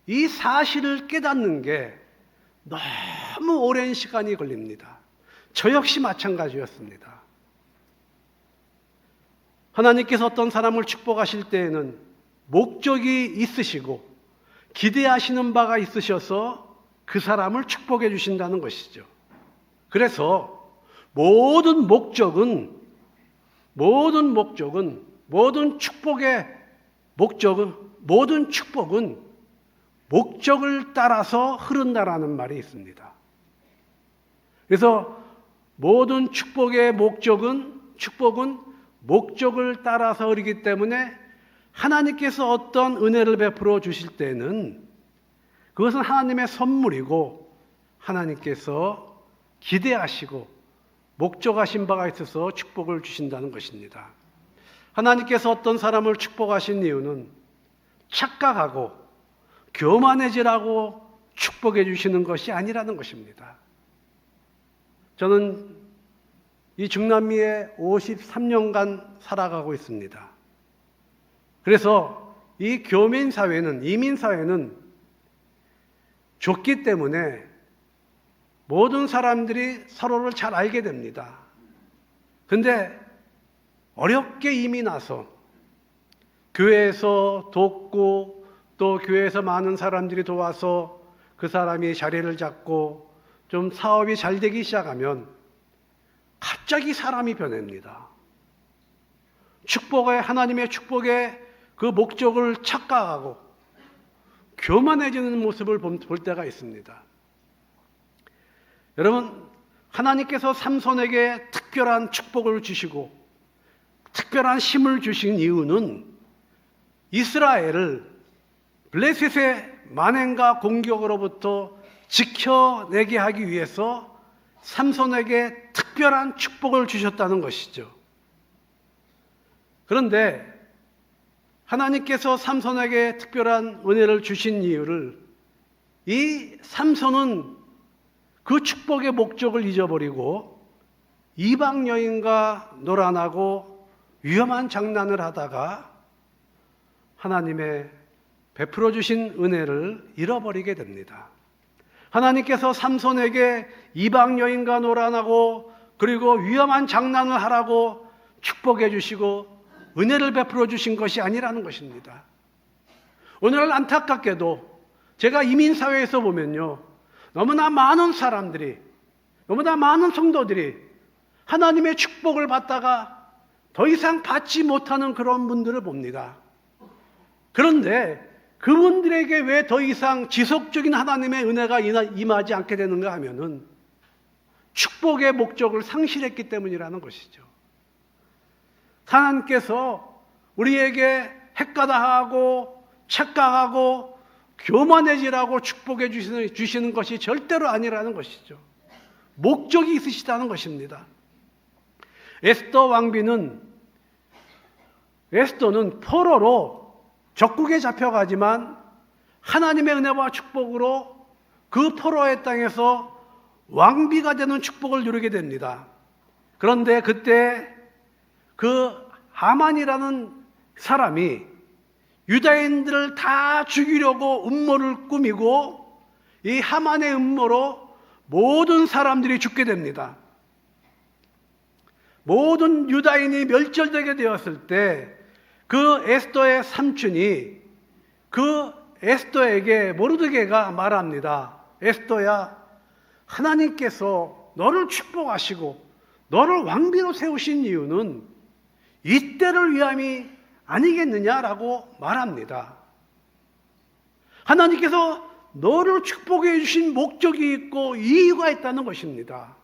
이 사실을 깨닫는 게 너무 오랜 시간이 걸립니다. 저 역시 마찬가지였습니다. 하나님께서 어떤 사람을 축복하실 때에는 목적이 있으시고 기대하시는 바가 있으셔서 그 사람을 축복해 주신다는 것이죠. 그래서 모든 축복의 목적은 모든 축복은 목적을 따라서 흐른다라는 말이 있습니다. 그래서 모든 축복의 축복은 목적을 따라서 흐르기 때문에 하나님께서 어떤 은혜를 베풀어 주실 때는 그것은 하나님의 선물이고 하나님께서 기대하시고 목적하신 바가 있어서 축복을 주신다는 것입니다. 하나님께서 어떤 사람을 축복하신 이유는 착각하고 교만해지라고 축복해 주시는 것이 아니라는 것입니다. 저는 이 중남미에 53년간 살아가고 있습니다. 그래서 이 교민사회는, 이민사회는 좁기 때문에 모든 사람들이 서로를 잘 알게 됩니다. 근데 어렵게 이민 와서 교회에서 돕고 또 교회에서 많은 사람들이 도와서 그 사람이 자리를 잡고 좀 사업이 잘 되기 시작하면 갑자기 사람이 변합니다. 하나님의 축복의 그 목적을 착각하고 교만해지는 모습을 볼 때가 있습니다. 여러분, 하나님께서 삼손에게 특별한 축복을 주시고 특별한 힘을 주신 이유는 이스라엘을 블레셋의 만행과 공격으로부터 지켜내게 하기 위해서 삼손에게 특별한 축복을 주셨다는 것이죠. 그런데 하나님께서 삼손에게 특별한 은혜를 주신 이유를 이 삼손은 그 축복의 목적을 잊어버리고 이방 여인과 놀아나고 위험한 장난을 하다가 하나님의 베풀어 주신 은혜를 잃어버리게 됩니다. 하나님께서 삼손에게 이방 여인과 놀아나고 그리고 위험한 장난을 하라고 축복해 주시고 은혜를 베풀어 주신 것이 아니라는 것입니다. 오늘 안타깝게도 제가 이민사회에서 보면요, 너무나 많은 사람들이, 너무나 많은 성도들이 하나님의 축복을 받다가 더 이상 받지 못하는 그런 분들을 봅니다. 그런데 그분들에게 왜 더 이상 지속적인 하나님의 은혜가 임하지 않게 되는가 하면은 축복의 목적을 상실했기 때문이라는 것이죠. 하나님께서 우리에게 헷가다하고 착각하고 교만해지라고 축복해 주시는 것이 절대로 아니라는 것이죠. 목적이 있으시다는 것입니다. 에스더는 포로로 적국에 잡혀가지만 하나님의 은혜와 축복으로 그 포로의 땅에서 왕비가 되는 축복을 누리게 됩니다. 그런데 그때 그 하만이라는 사람이 유다인들을 다 죽이려고 음모를 꾸미고 이 하만의 음모로 모든 사람들이 죽게 됩니다. 모든 유다인이 멸절되게 되었을 때 그 에스더의 삼촌이 그 에스더에게 모르드게가 말합니다. 에스더야, 하나님께서 너를 축복하시고 너를 왕비로 세우신 이유는 이때를 위함이 아니겠느냐라고 말합니다. 하나님께서 너를 축복해 주신 목적이 있고 이유가 있다는 것입니다.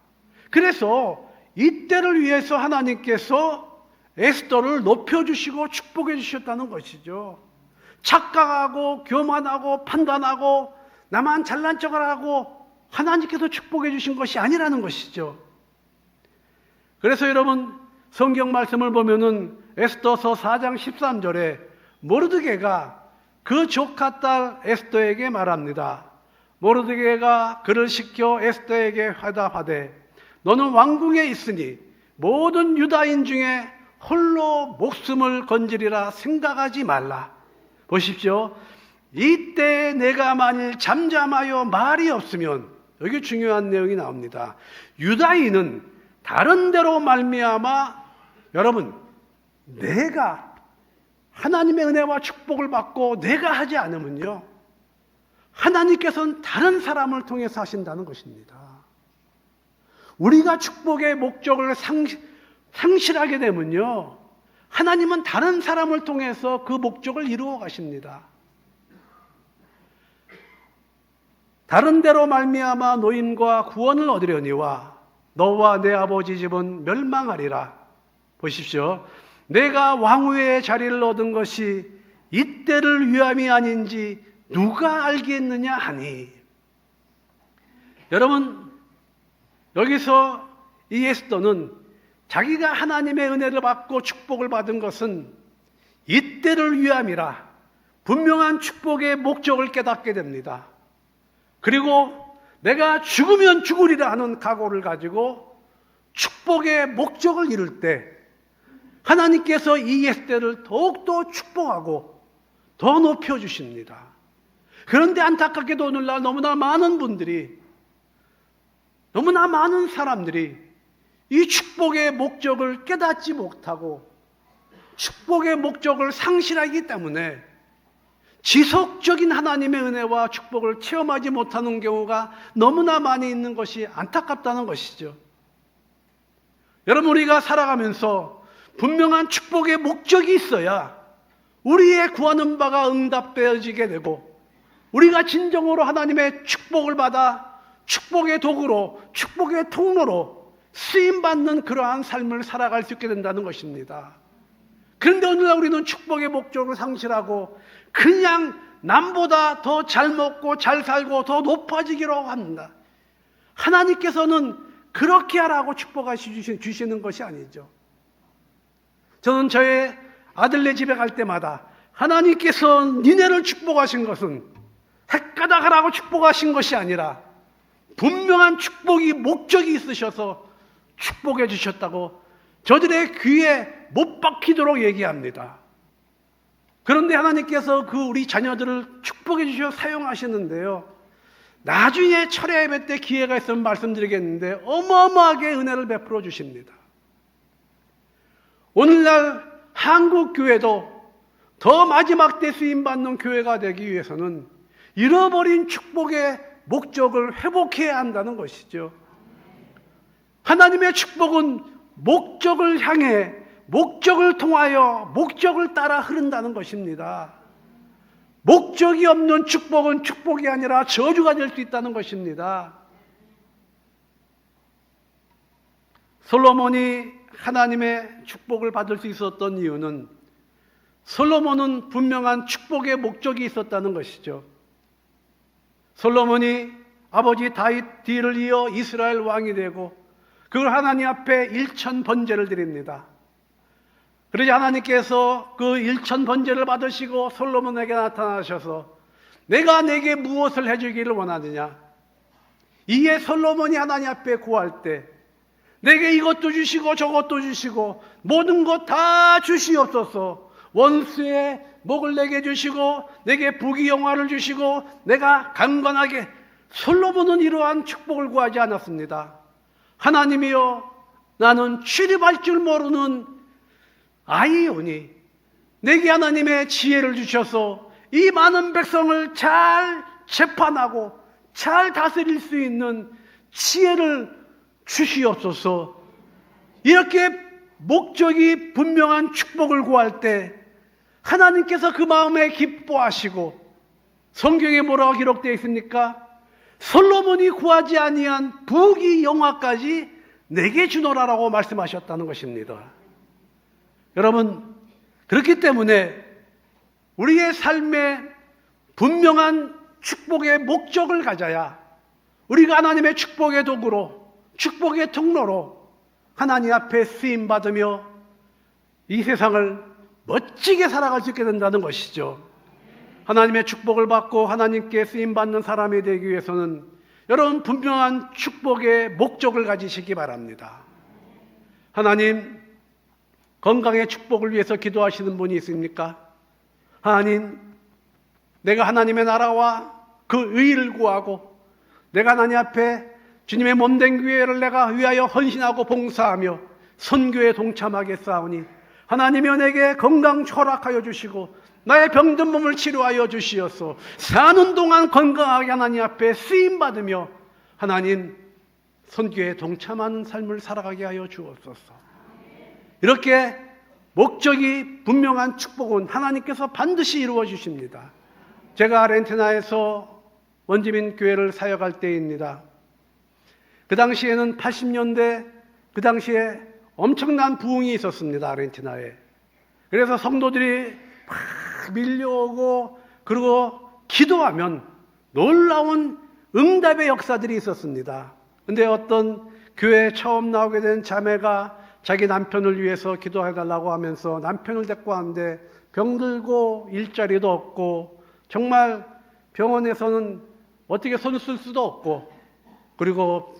그래서 이때를 위해서 하나님께서 에스더를 높여주시고 축복해 주셨다는 것이죠. 착각하고 교만하고 판단하고 나만 잘난 척을 하고 하나님께서 축복해 주신 것이 아니라는 것이죠. 그래서 여러분, 성경 말씀을 보면은 에스더서 4장 13절에 모르드게가 그 조카 딸 에스더에게 말합니다. 모르드게가 그를 시켜 에스더에게 회답하되 너는 왕궁에 있으니 모든 유다인 중에 홀로 목숨을 건지리라 생각하지 말라. 보십시오. 이때 내가 만일 잠잠하여 말이 없으면, 여기 중요한 내용이 나옵니다. 유다인은 다른 데로 말미암아, 여러분, 내가 하나님의 은혜와 축복을 받고 내가 하지 않으면요, 하나님께서는 다른 사람을 통해서 하신다는 것입니다. 우리가 축복의 목적을 상실하게 되면요, 하나님은 다른 사람을 통해서 그 목적을 이루어 가십니다. 다른 데로 말미암아 노임과 구원을 얻으려니와 너와 내 아버지 집은 멸망하리라. 보십시오. 내가 왕후의 자리를 얻은 것이 이때를 위함이 아닌지 누가 알겠느냐 하니. 여러분, 여기서 이 에스더는 자기가 하나님의 은혜를 받고 축복을 받은 것은 이때를 위함이라 분명한 축복의 목적을 깨닫게 됩니다. 그리고 내가 죽으면 죽으리라 하는 각오를 가지고 축복의 목적을 이룰 때 하나님께서 이 에스더를 더욱더 축복하고 더 높여주십니다. 그런데 안타깝게도 오늘날 너무나 많은 사람들이 이 축복의 목적을 깨닫지 못하고 축복의 목적을 상실하기 때문에 지속적인 하나님의 은혜와 축복을 체험하지 못하는 경우가 너무나 많이 있는 것이 안타깝다는 것이죠. 여러분, 우리가 살아가면서 분명한 축복의 목적이 있어야 우리의 구하는 바가 응답되어지게 되고 우리가 진정으로 하나님의 축복을 받아 축복의 도구로, 축복의 통로로 쓰임받는 그러한 삶을 살아갈 수 있게 된다는 것입니다. 그런데 오늘날 우리는 축복의 목적을 상실하고 그냥 남보다 더 잘 먹고 잘 살고 더 높아지기로 합니다. 하나님께서는 그렇게 하라고 축복하시는 것이 아니죠. 저는 저의 아들네 집에 갈 때마다 하나님께서 니네를 축복하신 것은 헷가닥 하라고 축복하신 것이 아니라 분명한 축복이 목적이 있으셔서 축복해 주셨다고 저들의 귀에 못 박히도록 얘기합니다. 그런데 하나님께서 그 우리 자녀들을 축복해 주셔서 사용하시는데요, 나중에 철야 예배 때 기회가 있으면 말씀드리겠는데 어마어마하게 은혜를 베풀어 주십니다. 오늘날 한국 교회도 더 마지막 때 쓰임받는 교회가 되기 위해서는 잃어버린 축복의 목적을 회복해야 한다는 것이죠. 하나님의 축복은 목적을 향해, 목적을 통하여, 목적을 따라 흐른다는 것입니다. 목적이 없는 축복은 축복이 아니라 저주가 될 수 있다는 것입니다. 솔로몬이 하나님의 축복을 받을 수 있었던 이유는 솔로몬은 분명한 축복의 목적이 있었다는 것이죠. 솔로몬이 아버지 다윗 뒤를 이어 이스라엘 왕이 되고 그걸 하나님 앞에 1000 번제를 드립니다. 그러자 하나님께서 그 1000 번제를 받으시고 솔로몬에게 나타나셔서 내가 내게 무엇을 해주기를 원하느냐. 이에 솔로몬이 하나님 앞에 구할 때 내게 이것도 주시고 저것도 주시고 모든 것 다 주시옵소서. 원수의 목을 내게 주시고 내게 부귀영화를 주시고 내가 강건하게. 솔로몬은 이러한 축복을 구하지 않았습니다. 하나님이여, 나는 출입할 줄 모르는 아이오니 내게 하나님의 지혜를 주셔서 이 많은 백성을 잘 재판하고 잘 다스릴 수 있는 지혜를 주시옵소서. 이렇게 목적이 분명한 축복을 구할 때 하나님께서 그 마음에 기뻐하시고, 성경에 뭐라고 기록되어 있습니까? 솔로몬이 구하지 아니한 부귀 영화까지 내게 주노라라고 말씀하셨다는 것입니다. 여러분, 그렇기 때문에 우리의 삶에 분명한 축복의 목적을 가져야 우리가 하나님의 축복의 도구로, 축복의 통로로 하나님 앞에 쓰임받으며 이 세상을 멋지게 살아갈 수 있게 된다는 것이죠. 하나님의 축복을 받고 하나님께 쓰임받는 사람이 되기 위해서는 여러분 분명한 축복의 목적을 가지시기 바랍니다. 하나님, 건강의 축복을 위해서 기도하시는 분이 있습니까? 하나님, 내가 하나님의 나라와 그 의를 구하고 내가 하나님 앞에 주님의 몸된 교회를 내가 위하여 헌신하고 봉사하며 선교에 동참하겠사오니 하나님이여 내게 건강 허락하여 주시고 나의 병든 몸을 치료하여 주시옵소서. 사는 동안 건강하게 하나님 앞에 쓰임받으며 하나님 선교에 동참하는 삶을 살아가게 하여 주옵소서. 이렇게 목적이 분명한 축복은 하나님께서 반드시 이루어 주십니다. 제가 아르헨티나에서 원주민 교회를 사역할 때입니다. 그 당시에는 80년대, 그 당시에 엄청난 부흥이 있었습니다. 아르헨티나에. 그래서 성도들이 막 밀려오고 그리고 기도하면 놀라운 응답의 역사들이 있었습니다. 근데 어떤 교회에 처음 나오게 된 자매가 자기 남편을 위해서 기도해달라고 하면서 남편을 데리고 왔는데 병들고 일자리도 없고 정말 병원에서는 어떻게 손 쓸 수도 없고 그리고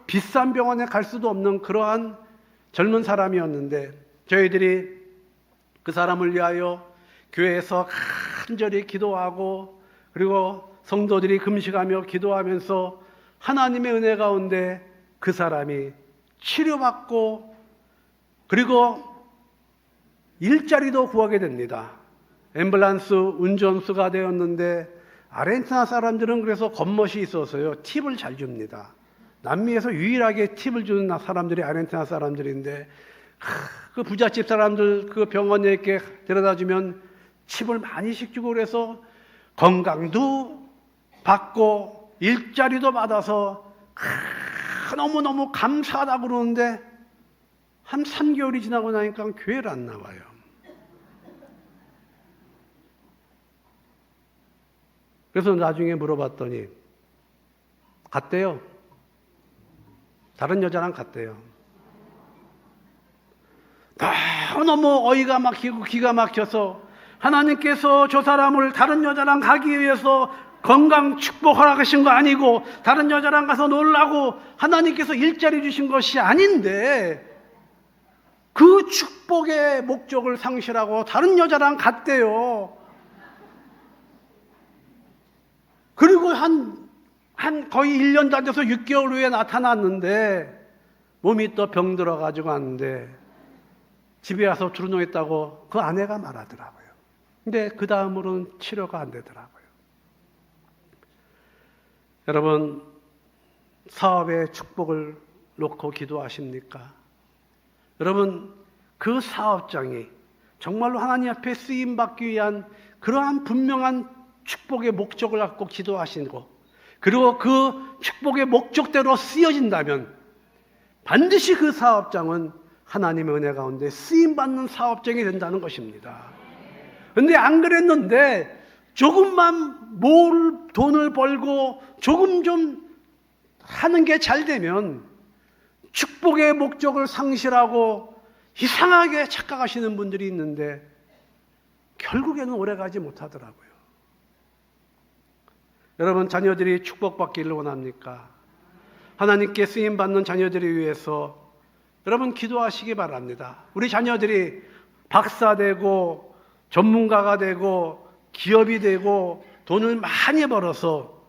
비싼 병원에 갈 수도 없는 그러한 젊은 사람이었는데 저희들이 그 사람을 위하여 교회에서 간절히 기도하고 그리고 성도들이 금식하며 기도하면서 하나님의 은혜 가운데 그 사람이 치료받고 그리고 일자리도 구하게 됩니다. 앰뷸런스 운전수가 되었는데 아르헨티나 사람들은 그래서 겉멋이 있어서요 팁을 잘 줍니다. 남미에서 유일하게 팁을 주는 사람들이 아르헨티나 사람들인데 그 부잣집 사람들 그 병원에 이렇게 데려다주면 팁을 많이씩 주고 그래서 건강도 받고 일자리도 받아서 너무너무 감사하다고 그러는데 한 3개월이 지나고 나니까 교회를 안 나와요. 그래서 나중에 물어봤더니 갔대요. 다른 여자랑 갔대요. 너무 어이가 막히고 기가 막혀서 하나님께서 저 사람을 다른 여자랑 가기 위해서 건강 축복 허락하신 거 아니고 다른 여자랑 가서 놀라고 하나님께서 일자리 주신 것이 아닌데 그 축복의 목적을 상실하고 다른 여자랑 갔대요. 그리고 한 거의 1년도 안 돼서 6개월 후에 나타났는데 몸이 또 병들어 가지고 왔는데 집에 와서 주름했다고 그 아내가 말하더라고요. 근데 그 다음으로는 치료가 안 되더라고요. 여러분, 사업의 축복을 놓고 기도하십니까? 여러분, 그 사업장이 정말로 하나님 앞에 쓰임받기 위한 그러한 분명한 축복의 목적을 갖고 기도하시고 그리고 그 축복의 목적대로 쓰여진다면 반드시 그 사업장은 하나님의 은혜 가운데 쓰임받는 사업장이 된다는 것입니다. 그런데 안 그랬는데 조금만 돈을 벌고 조금 좀 하는 게 잘 되면 축복의 목적을 상실하고 이상하게 착각하시는 분들이 있는데 결국에는 오래가지 못하더라고요. 여러분, 자녀들이 축복받기를 원합니까? 하나님께 쓰임받는 자녀들을 위해서 여러분 기도하시기 바랍니다. 우리 자녀들이 박사 되고 전문가가 되고 기업이 되고 돈을 많이 벌어서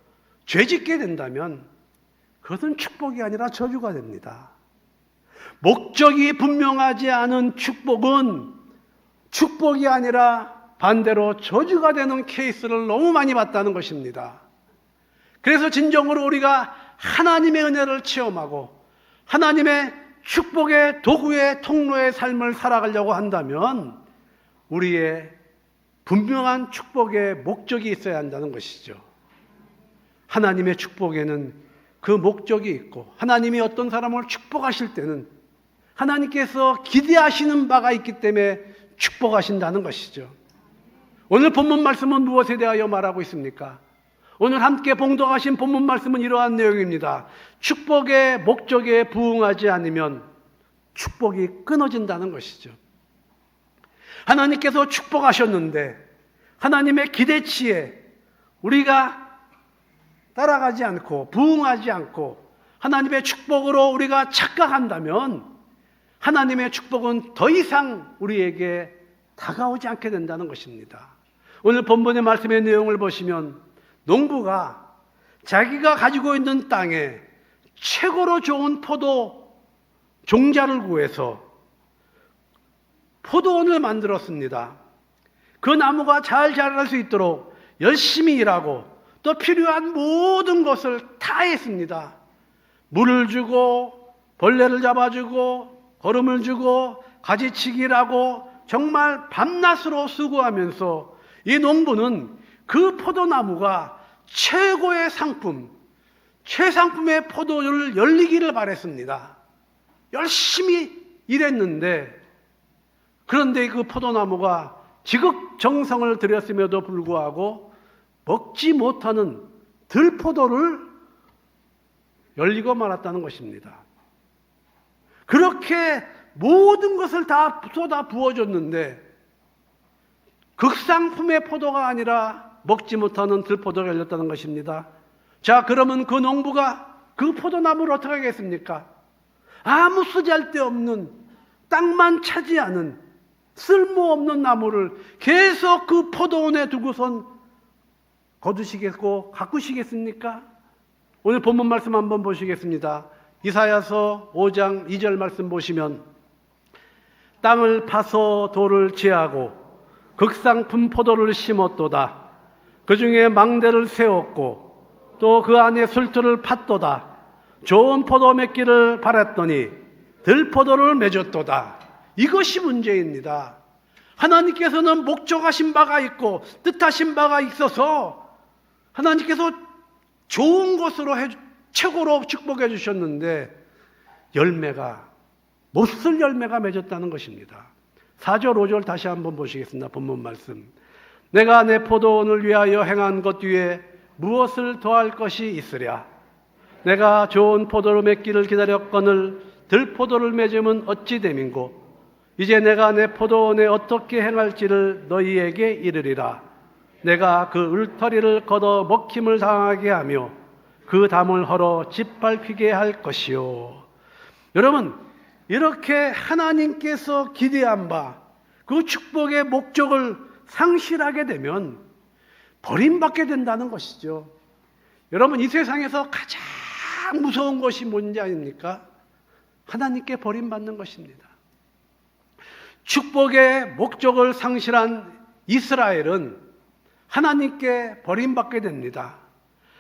죄짓게 된다면 그것은 축복이 아니라 저주가 됩니다. 목적이 분명하지 않은 축복은 축복이 아니라 반대로 저주가 되는 케이스를 너무 많이 봤다는 것입니다. 그래서 진정으로 우리가 하나님의 은혜를 체험하고 하나님의 축복의 도구의 통로의 삶을 살아가려고 한다면 우리의 분명한 축복의 목적이 있어야 한다는 것이죠. 하나님의 축복에는 그 목적이 있고 하나님이 어떤 사람을 축복하실 때는 하나님께서 기대하시는 바가 있기 때문에 축복하신다는 것이죠. 오늘 본문 말씀은 무엇에 대하여 말하고 있습니까? 오늘 함께 봉독하신 본문 말씀은 이러한 내용입니다. 축복의 목적에 부응하지 않으면 축복이 끊어진다는 것이죠. 하나님께서 축복하셨는데 하나님의 기대치에 우리가 따라가지 않고 부응하지 않고 하나님의 축복으로 우리가 착각한다면 하나님의 축복은 더 이상 우리에게 다가오지 않게 된다는 것입니다. 오늘 본문의 말씀의 내용을 보시면 농부가 자기가 가지고 있는 땅에 최고로 좋은 포도 종자를 구해서 포도원을 만들었습니다. 그 나무가 잘 자랄 수 있도록 열심히 일하고 또 필요한 모든 것을 다 했습니다. 물을 주고 벌레를 잡아주고 거름을 주고 가지치기라고 정말 밤낮으로 수고하면서 이 농부는 그 포도나무가 최고의 상품, 최상품의 포도를 열리기를 바랬습니다. 열심히 일했는데, 그런데 그 포도나무가 지극정성을 들였음에도 불구하고 먹지 못하는 들포도를 열리고 말았다는 것입니다. 그렇게 모든 것을 다 쏟아 부어줬는데 극상품의 포도가 아니라 먹지 못하는 들포도가 열렸다는 것입니다. 자, 그러면 그 농부가 그 포도나무를 어떻게 하겠습니까? 아무 쓰잘데없는, 땅만 차지하는 쓸모없는 나무를 계속 그 포도원에 두고선 거두시겠고 가꾸시겠습니까? 오늘 본문 말씀 한번 보시겠습니다. 이사야서 5장 2절 말씀 보시면, 땅을 파서 돌을 제하고 극상품 포도를 심었도다. 그 중에 망대를 세웠고 또 그 안에 술틀을 팠도다. 좋은 포도 맺기를 바랐더니 들포도를 맺었도다. 이것이 문제입니다. 하나님께서는 목적하신 바가 있고 뜻하신 바가 있어서 하나님께서 좋은 것으로 최고로 축복해 주셨는데 열매가, 못쓸 열매가 맺었다는 것입니다. 4절 5절 다시 한번 보시겠습니다. 본문 말씀. 내가 내 포도원을 위하여 행한 것 뒤에 무엇을 더할 것이 있으랴. 내가 좋은 포도를 맺기를 기다렸거늘 들포도를 맺으면 어찌 됨인고. 이제 내가 내 포도원에 어떻게 행할지를 너희에게 이르리라. 내가 그 울터리를 걷어 먹힘을 당하게 하며 그 담을 헐어 짓밟히게 할 것이요. 여러분, 이렇게 하나님께서 기대한 바, 그 축복의 목적을 상실하게 되면 버림받게 된다는 것이죠. 여러분, 이 세상에서 가장 무서운 것이 뭔지 아닙니까? 하나님께 버림받는 것입니다. 축복의 목적을 상실한 이스라엘은 하나님께 버림받게 됩니다.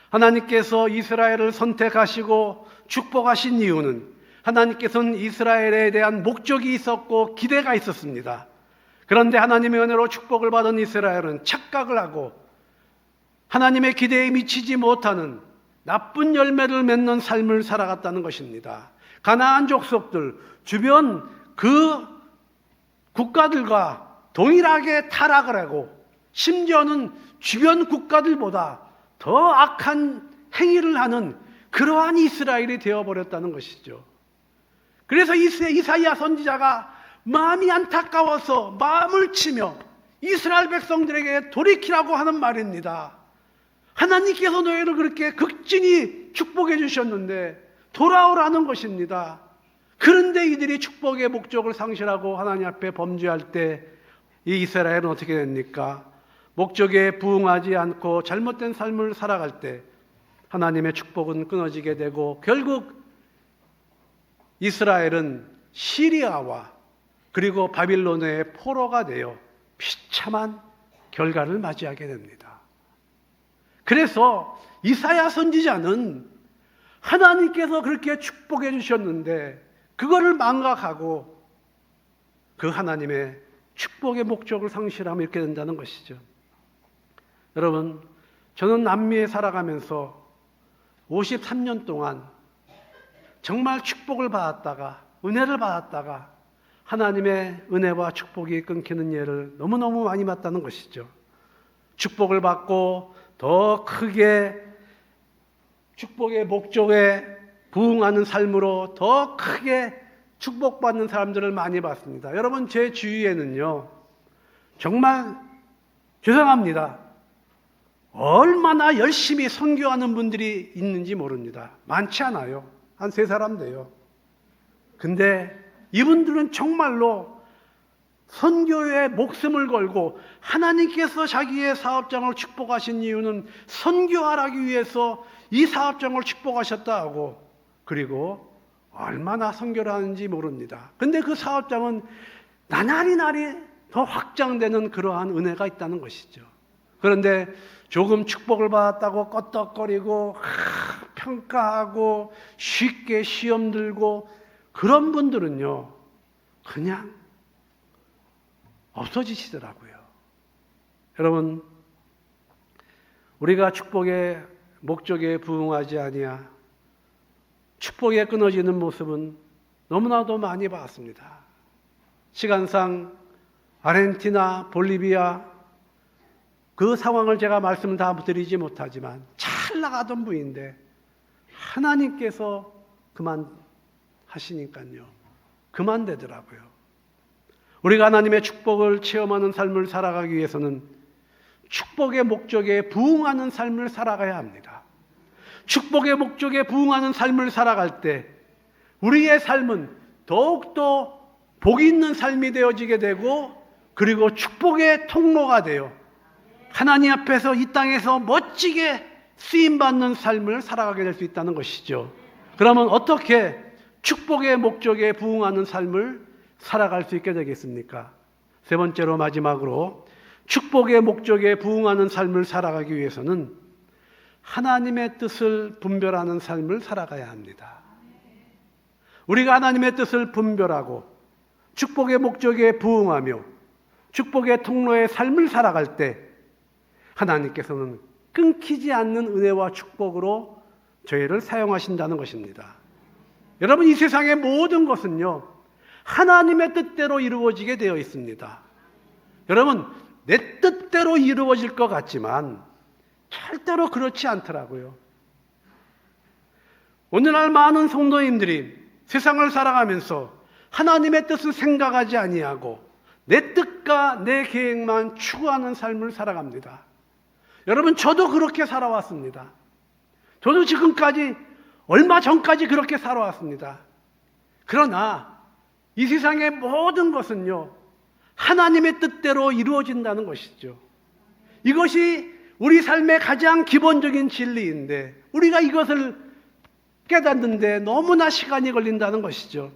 하나님께서 이스라엘을 선택하시고 축복하신 이유는 하나님께서는 이스라엘에 대한 목적이 있었고 기대가 있었습니다. 그런데 하나님의 은혜로 축복을 받은 이스라엘은 착각을 하고 하나님의 기대에 미치지 못하는 나쁜 열매를 맺는 삶을 살아갔다는 것입니다. 가나안 족속들, 주변 그 국가들과 동일하게 타락을 하고 심지어는 주변 국가들보다 더 악한 행위를 하는 그러한 이스라엘이 되어버렸다는 것이죠. 그래서 이사야 선지자가 마음이 안타까워서 마음을 치며 이스라엘 백성들에게 돌이키라고 하는 말입니다. 하나님께서 너희를 그렇게 극진히 축복해 주셨는데 돌아오라는 것입니다. 그런데 이들이 축복의 목적을 상실하고 하나님 앞에 범죄할 때 이 이스라엘은 어떻게 됩니까? 목적에 부응하지 않고 잘못된 삶을 살아갈 때 하나님의 축복은 끊어지게 되고 결국 이스라엘은 시리아와 그리고 바빌론의 포로가 되어 비참한 결과를 맞이하게 됩니다. 그래서 이사야 선지자는 하나님께서 그렇게 축복해 주셨는데 그거를 망각하고 그 하나님의 축복의 목적을 상실하면 이렇게 된다는 것이죠. 여러분, 저는 남미에 살아가면서 53년 동안 정말 축복을 받았다가 은혜를 받았다가 하나님의 은혜와 축복이 끊기는 예를 너무너무 많이 봤다는 것이죠. 축복을 받고 더 크게 축복의 목적에 부응하는 삶으로 더 크게 축복받는 사람들을 많이 봤습니다. 여러분, 제 주위에는요, 정말 죄송합니다. 얼마나 열심히 선교하는 분들이 있는지 모릅니다. 많지 않아요. 한 3사람 돼요. 근데 이분들은 정말로 선교에 목숨을 걸고 하나님께서 자기의 사업장을 축복하신 이유는 선교하기 위해서 이 사업장을 축복하셨다 하고 그리고 얼마나 선교를 하는지 모릅니다. 근데 그 사업장은 나날이 더 확장되는 그러한 은혜가 있다는 것이죠. 그런데 조금 축복을 받았다고 껐덕거리고 평가하고 쉽게 시험 들고 그런 분들은요, 그냥 없어지시더라고요. 여러분, 우리가 축복의 목적에 부응하지 아니하 축복에 끊어지는 모습은 너무나도 많이 봤습니다. 시간상 아르헨티나, 볼리비아 그 상황을 제가 말씀 다 드리지 못하지만 잘 나가던 분인데 하나님께서 그만하시니까요. 그만되더라고요. 우리가 하나님의 축복을 체험하는 삶을 살아가기 위해서는 축복의 목적에 부응하는 삶을 살아가야 합니다. 축복의 목적에 부응하는 삶을 살아갈 때 우리의 삶은 더욱더 복이 있는 삶이 되어지게 되고 그리고 축복의 통로가 되어 하나님 앞에서 이 땅에서 멋지게 쓰임받는 삶을 살아가게 될 수 있다는 것이죠. 그러면 어떻게 축복의 목적에 부응하는 삶을 살아갈 수 있게 되겠습니까? 세 번째로 마지막으로 축복의 목적에 부응하는 삶을 살아가기 위해서는 하나님의 뜻을 분별하는 삶을 살아가야 합니다. 우리가 하나님의 뜻을 분별하고 축복의 목적에 부응하며 축복의 통로의 삶을 살아갈 때 하나님께서는 끊기지 않는 은혜와 축복으로 저희를 사용하신다는 것입니다. 여러분, 이 세상의 모든 것은요, 하나님의 뜻대로 이루어지게 되어 있습니다. 여러분, 내 뜻대로 이루어질 것 같지만 절대로 그렇지 않더라고요. 오늘날 많은 성도님들이 세상을 살아가면서 하나님의 뜻을 생각하지 아니하고 내 뜻과 내 계획만 추구하는 삶을 살아갑니다. 여러분, 저도 그렇게 살아왔습니다. 저도 지금까지 얼마 전까지 그렇게 살아왔습니다. 그러나 이 세상의 모든 것은요, 하나님의 뜻대로 이루어진다는 것이죠. 이것이 우리 삶의 가장 기본적인 진리인데 우리가 이것을 깨닫는데 너무나 시간이 걸린다는 것이죠.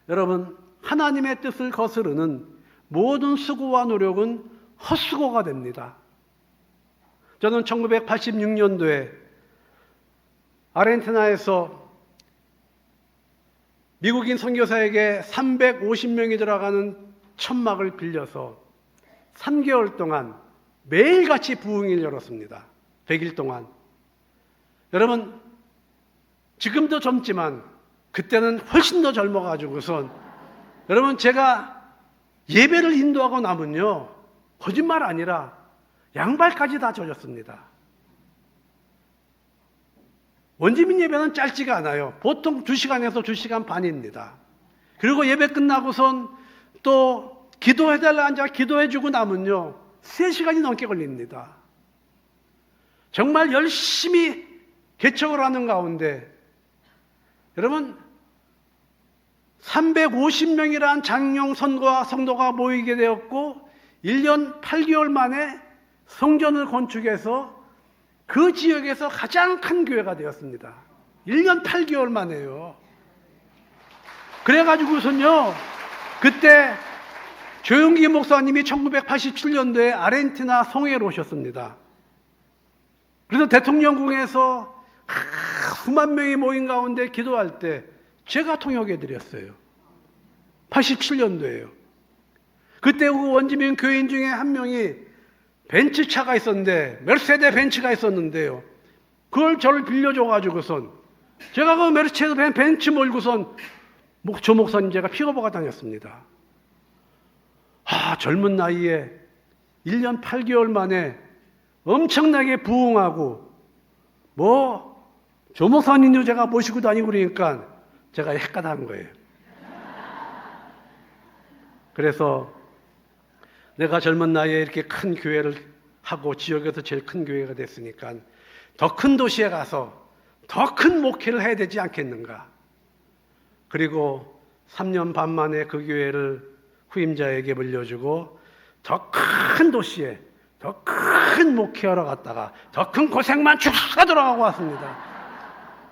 여러분, 하나님의 뜻을 거스르는 모든 수고와 노력은 헛수고가 됩니다. 저는 1986년도에 아르헨티나에서 미국인 선교사에게 350명이 들어가는 천막을 빌려서 3개월 동안 매일같이 부흥회를 열었습니다. 100일 동안. 여러분, 지금도 젊지만 그때는 훨씬 더 젊어가지고선 여러분, 제가 예배를 인도하고 나면요, 거짓말 아니라 양발까지 다 젖었습니다. 원주민 예배는 짧지가 않아요. 보통 2시간에서 2시간 반입니다. 그리고 예배 끝나고선 또 기도해달라 앉아 기도해주고 나면요, 3시간이 넘게 걸립니다. 정말 열심히 개척을 하는 가운데 여러분, 350명이란 장령 성도가 모이게 되었고 1년 8개월 만에 성전을 건축해서 그 지역에서 가장 큰 교회가 되었습니다. 1년 8개월 만에요. 그래가지고선요, 그때 조용기 목사님이 1987년도에 아르헨티나 송해로 오셨습니다. 그래서 대통령궁에서 수만 명이 모인 가운데 기도할 때 제가 통역해 드렸어요. 87년도에요. 그때 그 원주민 교인 중에 한 명이 벤츠차가 있었는데, 메르세데 벤츠가 있었는데요, 그걸 저를 빌려줘가지고선 제가 그 메르세데 벤츠 몰고선 조 목사님 제가 픽업하고 다녔습니다. 젊은 나이에 1년 8개월 만에 엄청나게 부흥하고 조 목사님도 제가 모시고 다니고 그러니까 제가 헷갈한 거예요. 그래서 내가 젊은 나이에 이렇게 큰 교회를 하고 지역에서 제일 큰 교회가 됐으니까 더 큰 도시에 가서 더 큰 목회를 해야 되지 않겠는가. 그리고 3년 반 만에 그 교회를 후임자에게 물려주고 더 큰 도시에 더 큰 목회하러 갔다가 더 큰 고생만 쭉 하더라고 왔습니다.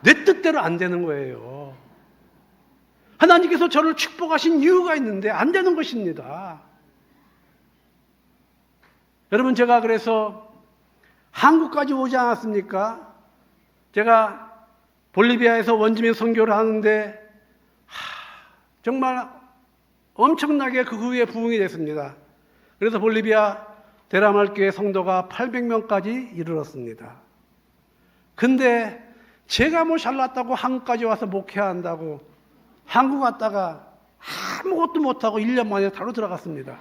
내 뜻대로 안 되는 거예요. 하나님께서 저를 축복하신 이유가 있는데 안 되는 것입니다. 여러분, 제가 그래서 한국까지 오지 않았습니까? 제가 볼리비아에서 원주민 선교를 하는데 정말 엄청나게 그 후에 부흥이 됐습니다. 그래서 볼리비아 데라말 교회 성도가 800명까지 이르렀습니다. 근데 제가 뭐 잘났다고 한국까지 와서 목회한다고 한국 왔다가 아무것도 못하고 1년 만에 바로 들어갔습니다.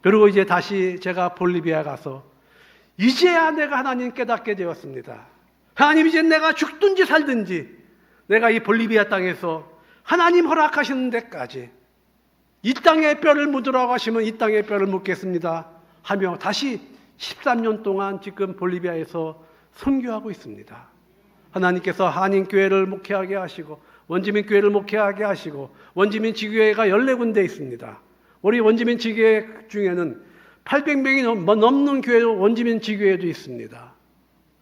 그리고 이제 다시 제가 볼리비아 가서 이제야 내가 하나님 깨닫게 되었습니다. 하나님, 이제 내가 죽든지 살든지 내가 이 볼리비아 땅에서 하나님 허락하시는 데까지 이 땅에 뼈를 묻으라고 하시면 이 땅에 뼈를 묻겠습니다 하며 다시 13년 동안 지금 볼리비아에서 선교하고 있습니다. 하나님께서 한인교회를 목회하게 하시고 원주민 교회를 목회하게 하시고 원주민 지교회가 14군데 있습니다. 우리 원주민 지교회 중에는 800명이 넘는 교회 원주민 지교회도 있습니다.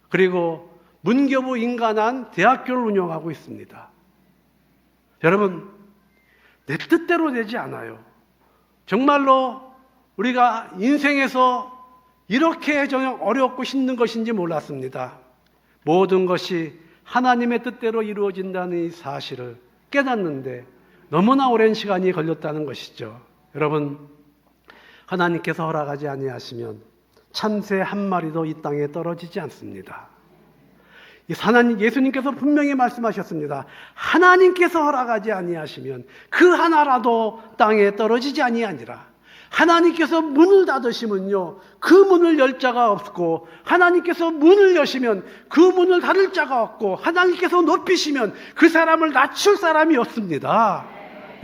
그리고 문교부 인간한 대학교를 운영하고 있습니다. 여러분, 내 뜻대로 되지 않아요. 정말로 우리가 인생에서 이렇게 전혀 어렵고 힘든 것인지 몰랐습니다. 모든 것이 하나님의 뜻대로 이루어진다는 이 사실을 깨닫는데 너무나 오랜 시간이 걸렸다는 것이죠. 여러분, 하나님께서 허락하지 아니하시면 참새 한 마리도 이 땅에 떨어지지 않습니다. 예수님께서 분명히 말씀하셨습니다. 하나님께서 허락하지 아니하시면 그 하나라도 땅에 떨어지지 아니하니라. 하나님께서 문을 닫으시면요, 그 문을 열 자가 없고, 하나님께서 문을 여시면 그 문을 닫을 자가 없고, 하나님께서 높이시면 그 사람을 낮출 사람이 없습니다.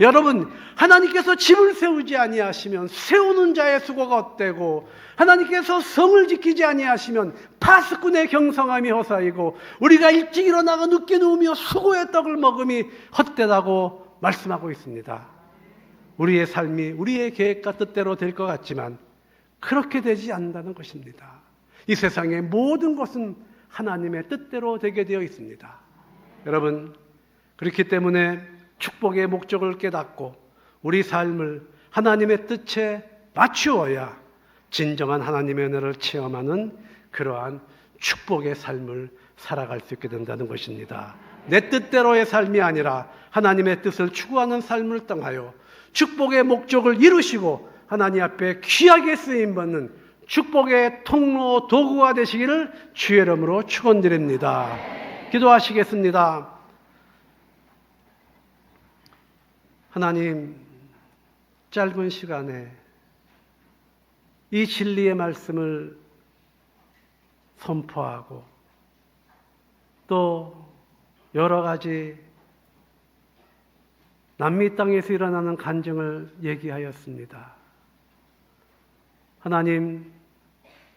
여러분, 하나님께서 집을 세우지 아니하시면 세우는 자의 수고가 헛되고, 하나님께서 성을 지키지 아니하시면 파수꾼의 경성함이 허사이고, 우리가 일찍 일어나고 늦게 누우며 수고의 떡을 먹음이 헛되다고 말씀하고 있습니다. 우리의 삶이 우리의 계획과 뜻대로 될 것 같지만 그렇게 되지 않는다는 것입니다. 이 세상의 모든 것은 하나님의 뜻대로 되게 되어 있습니다. 여러분, 그렇기 때문에 축복의 목적을 깨닫고 우리 삶을 하나님의 뜻에 맞추어야 진정한 하나님의 은혜를 체험하는 그러한 축복의 삶을 살아갈 수 있게 된다는 것입니다. 내 뜻대로의 삶이 아니라 하나님의 뜻을 추구하는 삶을 통하여 축복의 목적을 이루시고 하나님 앞에 귀하게 쓰임받는 축복의 통로 도구가 되시기를 주의 이름으로 축원드립니다. 기도하시겠습니다. 하나님, 짧은 시간에 이 진리의 말씀을 선포하고 또 여러 가지 남미 땅에서 일어나는 간증을 얘기하였습니다. 하나님,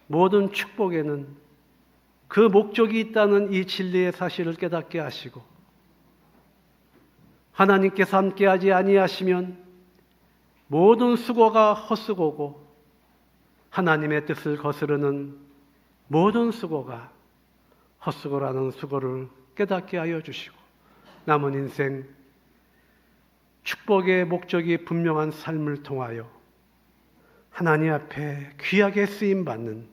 모든 축복에는 그 목적이 있다는 이 진리의 사실을 깨닫게 하시고 하나님께서 함께하지 아니하시면 모든 수고가 헛수고고 하나님의 뜻을 거스르는 모든 수고가 헛수고라는 수고를 깨닫게 하여 주시고 남은 인생 축복의 목적이 분명한 삶을 통하여 하나님 앞에 귀하게 쓰임받는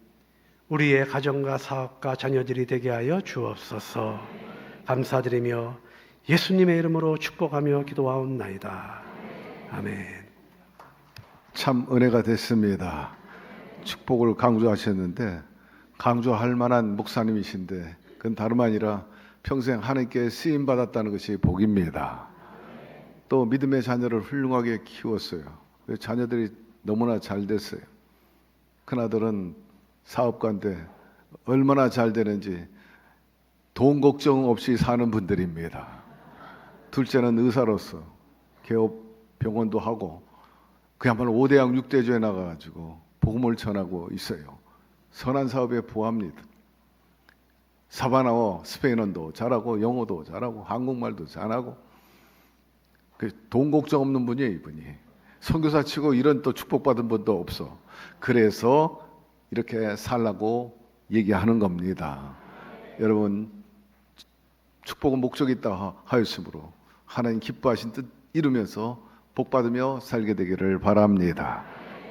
우리의 가정과 사업과 자녀들이 되게 하여 주옵소서. 감사드리며 예수님의 이름으로 축복하며 기도하옵나이다. 아멘. 참 은혜가 됐습니다. 축복을 강조하셨는데 강조할 만한 목사님이신데 그건 다름 아니라 평생 하나님께 쓰임받았다는 것이 복입니다. 또 믿음의 자녀를 훌륭하게 키웠어요. 자녀들이 너무나 잘 됐어요. 큰아들은 사업가인데 얼마나 잘 되는지 돈 걱정 없이 사는 분들입니다. 둘째는 의사로서 개업 병원도 하고 그야말로 5대양 6대조에 나가가지고 복음을 전하고 있어요. 선한 사업에 부합니다. 사바나어 스페인어도 잘하고 영어도 잘하고 한국말도 잘하고 돈 걱정 없는 분이에요. 이분이 선교사 치고 이런 또 축복받은 분도 없어. 그래서 이렇게 살라고 얘기하는 겁니다. 여러분, 축복은 목적이 있다 하였으므로 하나님 기뻐하신 뜻 이루면서 복받으며 살게 되기를 바랍니다.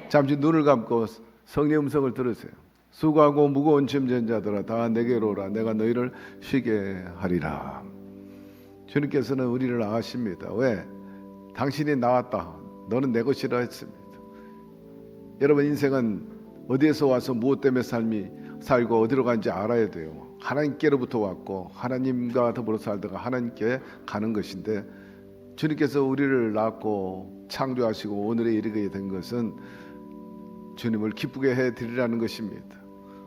잠시 눈을 감고 성령의 음성을 들으세요. 수고하고 무거운 짐진 자들아 다 내게로 오라. 내가 너희를 쉬게 하리라. 주님께서는 우리를 아십니다. 왜? 당신이 나왔다. 너는 내 것이라 했습니다. 여러분 인생은 어디에서 와서 무엇 때문에 살고 어디로 가는지 알아야 돼요. 하나님께로부터 왔고 하나님과 더불어 살다가 하나님께 가는 것인데, 주님께서 우리를 낳고 창조하시고 오늘에 이르게 된 것은 주님을 기쁘게 해드리라는 것입니다.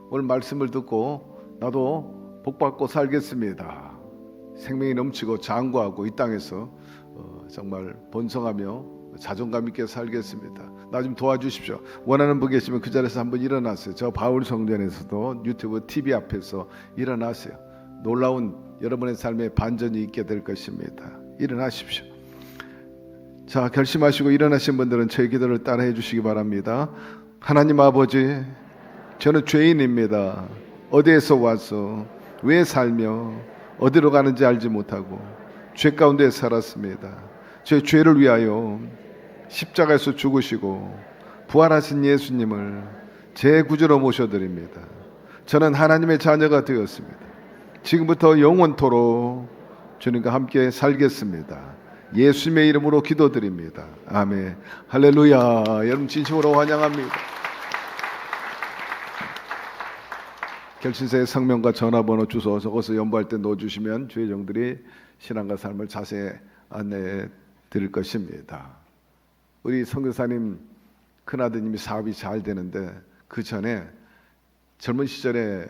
오늘 말씀을 듣고 나도 복받고 살겠습니다. 생명이 넘치고 장구하고 이 땅에서 정말 번성하며 자존감 있게 살겠습니다. 나 좀 도와주십시오. 원하는 분 계시면 그 자리에서 한번 일어나세요. 저 바울 성전에서도 유튜브 TV 앞에서 일어나세요. 놀라운 여러분의 삶에 반전이 있게 될 것입니다. 일어나십시오. 자, 결심하시고 일어나신 분들은 제 기도를 따라해 주시기 바랍니다. 하나님 아버지, 저는 죄인입니다. 어디에서 와서 왜 살며 어디로 가는지 알지 못하고 죄 가운데 살았습니다. 제 죄를 위하여 십자가에서 죽으시고 부활하신 예수님을 제 구주로 모셔드립니다. 저는 하나님의 자녀가 되었습니다. 지금부터 영원토록 주님과 함께 살겠습니다. 예수님의 이름으로 기도드립니다. 아멘. 할렐루야. 여러분 진심으로 환영합니다. 결신서의 성명과 전화번호 주소 적어서 연부할 때 넣어주시면 주의정들이 신앙과 삶을 자세히 안내해 드릴 것입니다. 우리 선교사님 큰아드님이 사업이 잘 되는데 그 전에 젊은 시절에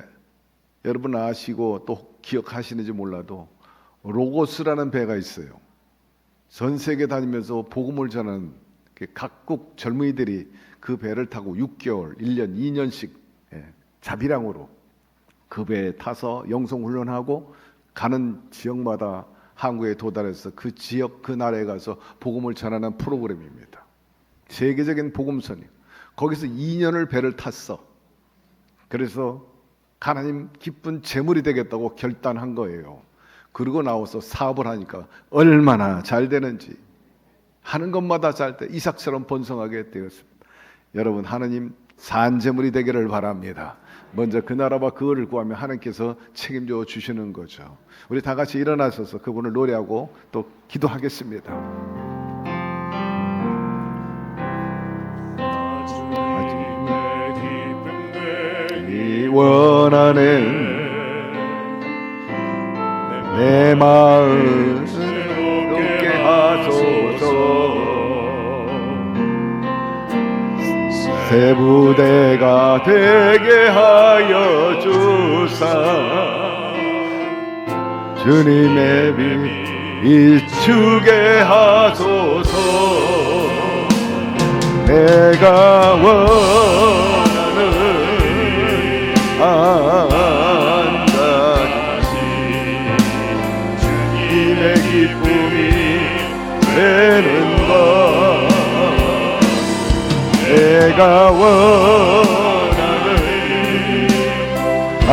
여러분 아시고 또 기억하시는지 몰라도 로고스라는 배가 있어요. 전 세계 다니면서 복음을 전하는 각국 젊은이들이 그 배를 타고 6개월, 1년, 2년씩 자비량으로 그 배에 타서 영성훈련하고 가는 지역마다 한국에 도달해서 그 지역 그 나라에 가서 복음을 전하는 프로그램입니다. 세계적인 복음선이요. 거기서 2년을 배를 탔어. 그래서 하나님 기쁜 제물이 되겠다고 결단한 거예요. 그러고 나와서 사업을 하니까 얼마나 잘 되는지, 하는 것마다 잘 돼 이삭처럼 번성하게 되었습니다. 여러분, 하나님 산제물이 되기를 바랍니다. 먼저 그 나라와 그거를 구하면 하나님께서 책임져 주시는 거죠. 우리 다 같이 일어나셔서 그분을 노래하고 또 기도하겠습니다. 원하는 내 마음 새롭게 하소서. 새 부대가 되게 하여 주사 주님의 빛 비추게 하소서. 내가 원하는 한 가지 주님의 기쁨이 되는 것. 내가 원하는 한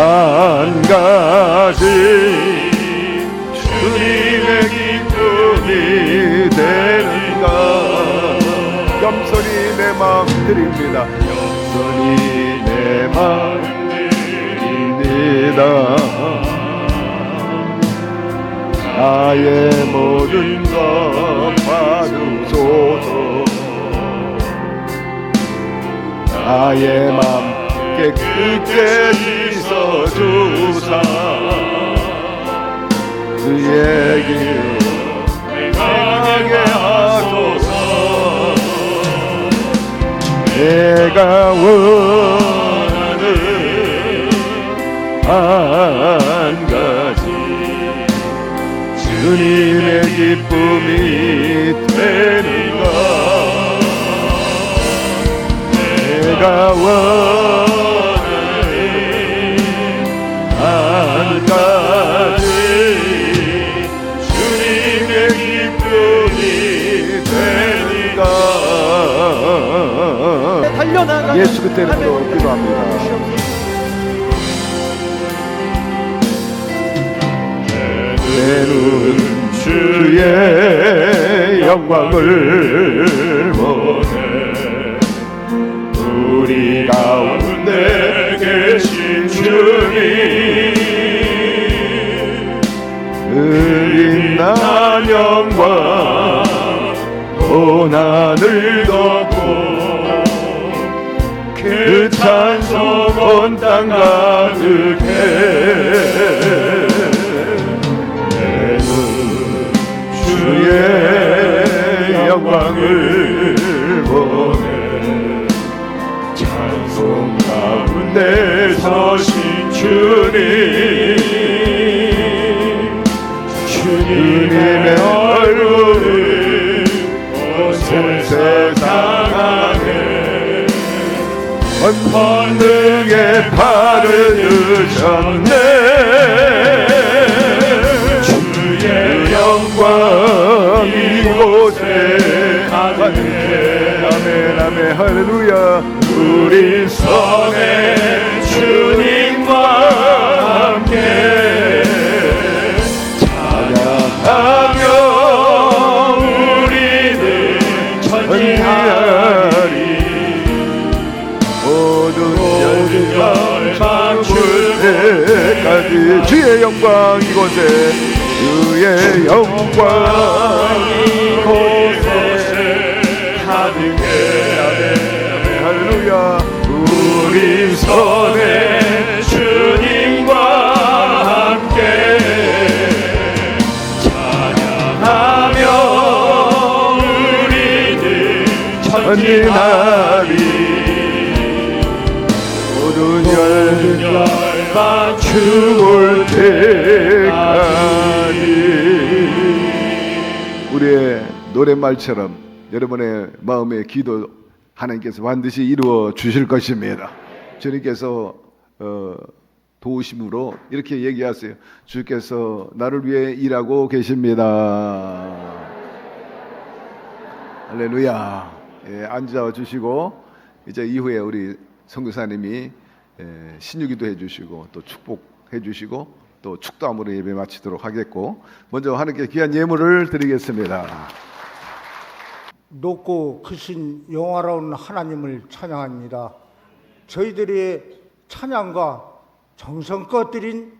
가지 주님의 기쁨이 되는 것. 겸손히 내 마음 드립니다. 겸손히 내 마음 드립니다. 나의 모든 것 받으소서. 나의 맘 깨끗게 씻어주사 그의 길 행하게 하소서. 내가 원하는 한 가지 주님의 기쁨이 되는 것. 내가 원하는 한 가지 주님의 기쁨이 되는 것. 달려나가는 예수 그때로 기도합니다. 내 눈 주의 영광을 보네. 우리 가운데 계신 주님 그 빛난 영광 찬송 온 땅 가득해 내 눈 주의 영광을 보네 찬송 가운데 서신 주님의 얼굴을 온 세상 안에 권능의 팔을 드셨네 주의 영광 이곳에 가득해 아멘 아멘 할렐루야 우리 선에 주님과 함께 찬양하며 우리는 전진하리 모든 열방 줄 때까지 주의 영광 이곳에 주의 영광 이곳에 가득해 아멘 할렐루야 우리 선에 주님과 함께 찬양하며 우리는 전진하리 모든 열방 죽을 때까지 우리의 노랫말처럼 여러분의 마음의 기도 하나님께서 반드시 이루어 주실 것입니다. 주님께서 도우심으로 이렇게 얘기하세요. 주께서 나를 위해 일하고 계십니다. 할렐루야. 예, 앉아 주시고 이제 이후에 우리 선교사님이 신유기도 해주시고 또 축복해 주시고 또 축도함으로 예배 마치도록 하겠고 먼저 하나님께 귀한 예물을 드리겠습니다. 높고 크신 영화로운 하나님을 찬양합니다. 저희들의 찬양과 정성껏 드린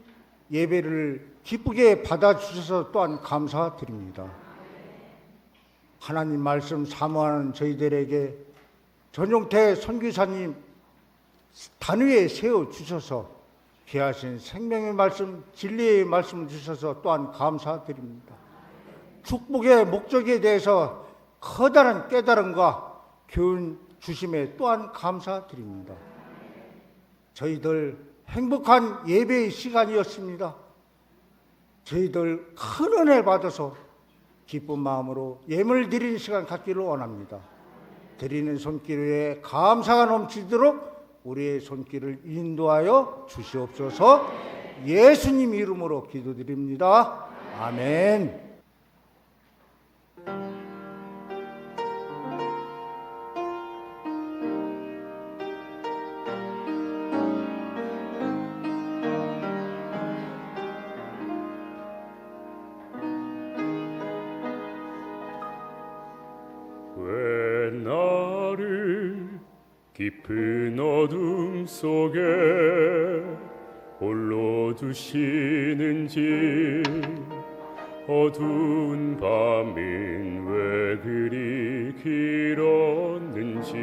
예배를 기쁘게 받아주셔서 또한 감사드립니다. 하나님 말씀 사모하는 저희들에게 전용태 선교사님 단위에 세워주셔서 귀하신 생명의 말씀, 진리의 말씀을 주셔서 또한 감사드립니다. 축복의 목적에 대해서 커다란 깨달음과 교훈 주심에 또한 감사드립니다. 저희들 행복한 예배의 시간이었습니다. 저희들 큰 은혜 받아서 기쁜 마음으로 예물 드리는 시간 갖기를 원합니다. 드리는 손길 위에 감사가 넘치도록 우리의 손길을 인도하여 주시옵소서. 예수님 이름으로 기도드립니다. 아멘. 왜 나를 깊은 어둠 속에 홀로 두시는지 어두운 밤인 왜 그리 길었는지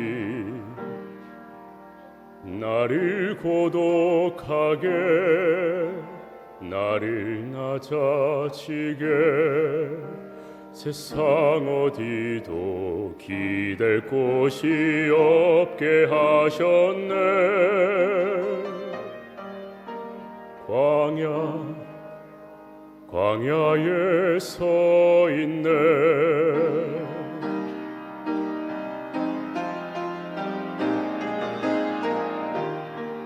나를 고독하게 나를 낮아지게 세상 어디도 기댈 곳이 없게 하셨네. 광야에 서 있네.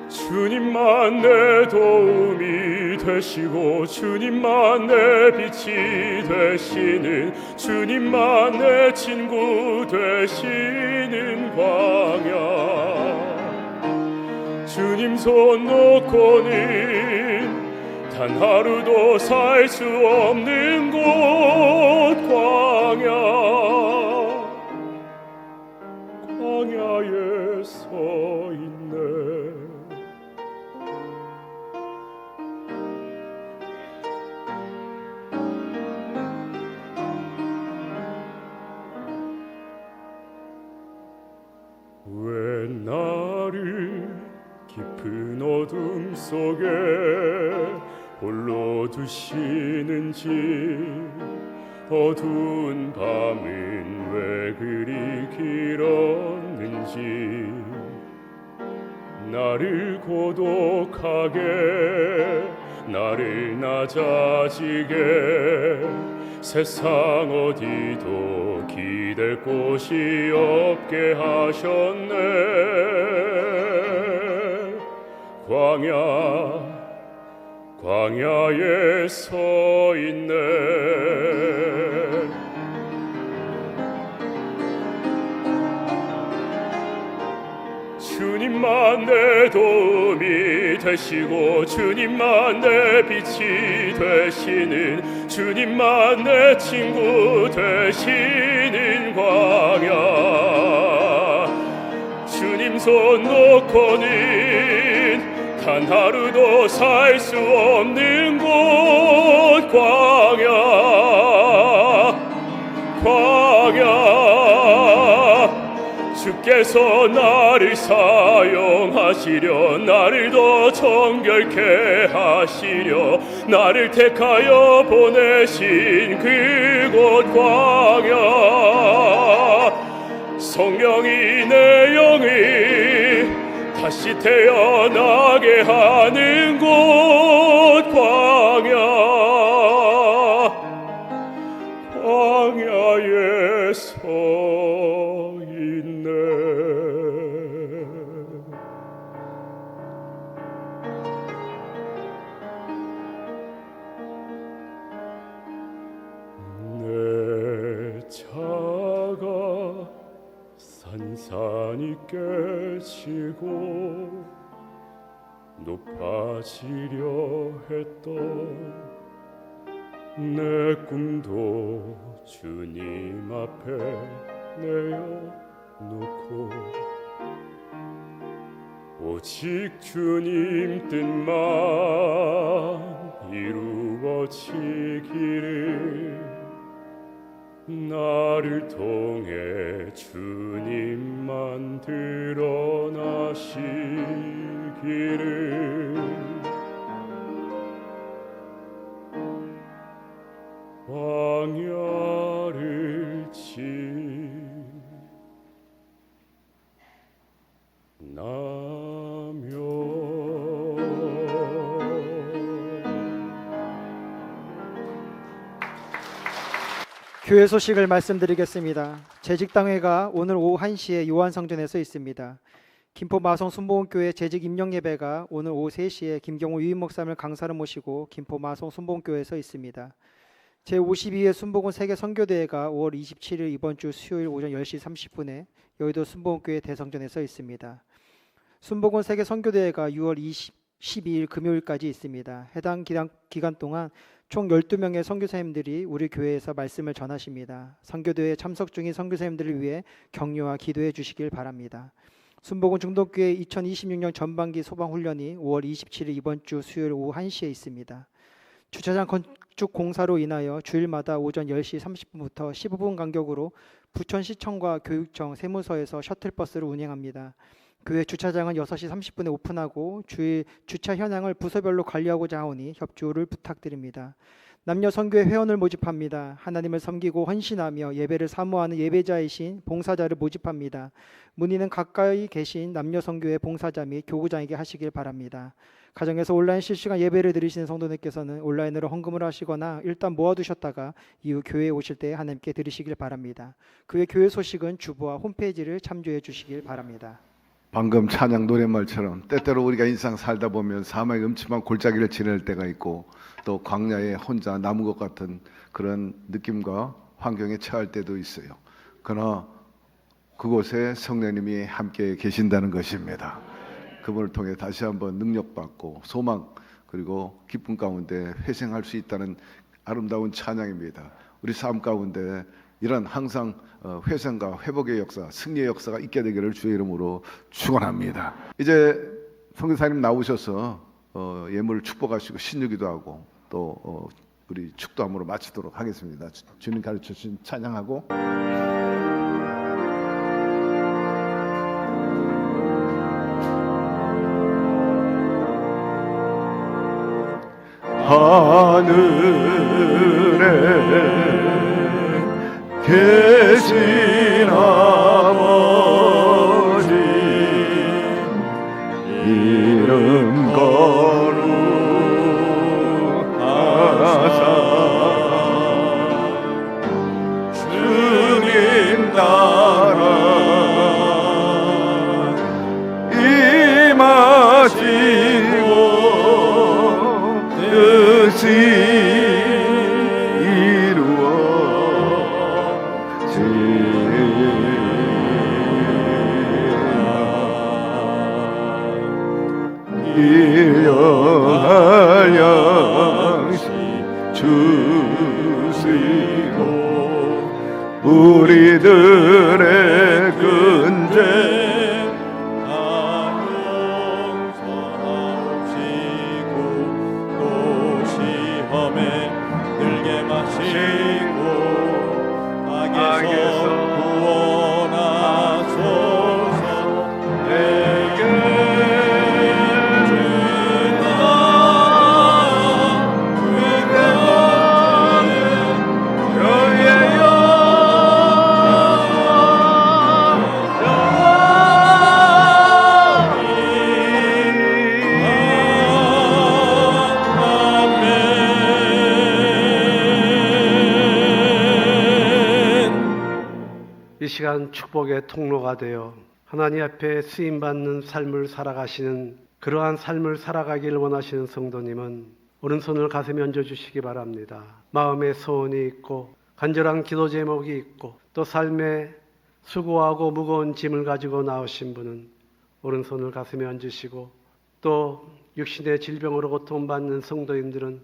주님만 내 도움이 되시고 주님만 내 빛이 되시는 주님만 내 친구 되시는 광야 주님 손 놓고는 단 하루도 살 수 없는 곳 광야에 서 있네. 왜 나를 깊은 어둠 속에 홀로 두시는지, 어두운 밤은 왜 그리 길었는지, 나를 고독하게, 나를 낮아지게, 세상 어디도 기댈 곳이 없게 하셨네. 광야에 서 있네. 주님만 내 도움이 되시고, 주님만 내 빛이 되시는, 주님만 내 친구 되시는 광야. 주님 손 놓고는 단 하루도 살 수 없는 곳, 광야. 주께서 나를 사용하시려, 나를 더 정결케 하시려, 나를 택하여 보내신 그곳 광야. 성령이 내 영을 다시 태어나게 하는 곳, 광야에 서 있네. 내 차가 산산이 깨지고 높아지려 했던 내 꿈도 주님 앞에 내어놓고, 오직 주님 뜻만 이루어지기를, 나를 통해 주님만 드러나시기를. 광야를 교회 소식을 말씀드리겠습니다. 재직당회가 오늘 오후 1시에 요한성전에서 있습니다. 김포 마성 순복음교회 재직 임령 예배가 오늘 오후 3시에 김경호 유임 목사님을 강사로 모시고 김포 마성 순복음교회에서 있습니다. 제52회 순복음 세계 선교대회가 5월 27일 이번 주 수요일 오전 10시 30분에 여의도 순복음교회 대성전에서 있습니다. 순복음 세계 선교대회가 6월 12일 금요일까지 있습니다. 해당 기간 동안 총 12명의 선교사님들이 우리 교회에서 말씀을 전하십니다. 선교대회에 참석 중인 선교사님들을 위해 격려와 기도해 주시길 바랍니다. 순복음 중독교회 2026년 전반기 소방훈련이 5월 27일 이번 주 수요일 오후 1시에 있습니다. 주차장 건축 공사로 인하여 주일마다 오전 10시 30분부터 15분 간격으로 부천시청과 교육청, 세무서에서 셔틀버스를 운행합니다. 교회 주차장은 6시 30분에 오픈하고 주일 주차 현황을 부서별로 관리하고자 하오니 협조를 부탁드립니다. 남녀 선교회 회원을 모집합니다. 하나님을 섬기고 헌신하며 예배를 사모하는 예배자이신 봉사자를 모집합니다. 문의는 가까이 계신 남녀 선교회 봉사자 및 교구장에게 하시길 바랍니다. 가정에서 온라인 실시간 예배를 드리시는 성도님께서는 온라인으로 헌금을 하시거나 일단 모아두셨다가 이후 교회에 오실 때 하나님께 드리시길 바랍니다. 그 외 교회 소식은 주보와 홈페이지를 참조해 주시길 바랍니다. 방금 찬양 노랫말처럼 때때로 우리가 인상 살다 보면 사망의 음침한 골짜기를 지낼 때가 있고, 또 광야에 혼자 남은 것 같은 그런 느낌과 환경에 처할 때도 있어요. 그러나 그곳에 성령님이 함께 계신다는 것입니다. 그분을 통해 다시 한번 능력받고 소망 그리고 기쁨 가운데 회생할 수 있다는 아름다운 찬양입니다. 우리 삶 가운데 이런 항상 회생과 회복의 역사, 승리의 역사가 있게 되기를 주의 이름으로 축원합니다. 이제 선교사님 나오셔서 예물을 축복하시고 신유기도 하고 또 우리 축도함으로 마치도록 하겠습니다. 주님 가르쳐 주신 찬양하고 하늘에 계신 아버지 이름 거룩하사 주님 나라 임하시고 뜻이 일용할 양식 주시고 우리들의 근죄 용서하옵시고 또 시험에 들게 마시고 악에서 구원하소서. 내게 이 시간 축복의 통로가 되어 하나님 앞에 쓰임받는 삶을 살아가시는 그러한 삶을 살아가길 원하시는 성도님은 오른손을 가슴에 얹어주시기 바랍니다. 마음에 소원이 있고 간절한 기도 제목이 있고 또 삶에 수고하고 무거운 짐을 가지고 나오신 분은 오른손을 가슴에 얹으시고 또 육신의 질병으로 고통받는 성도님들은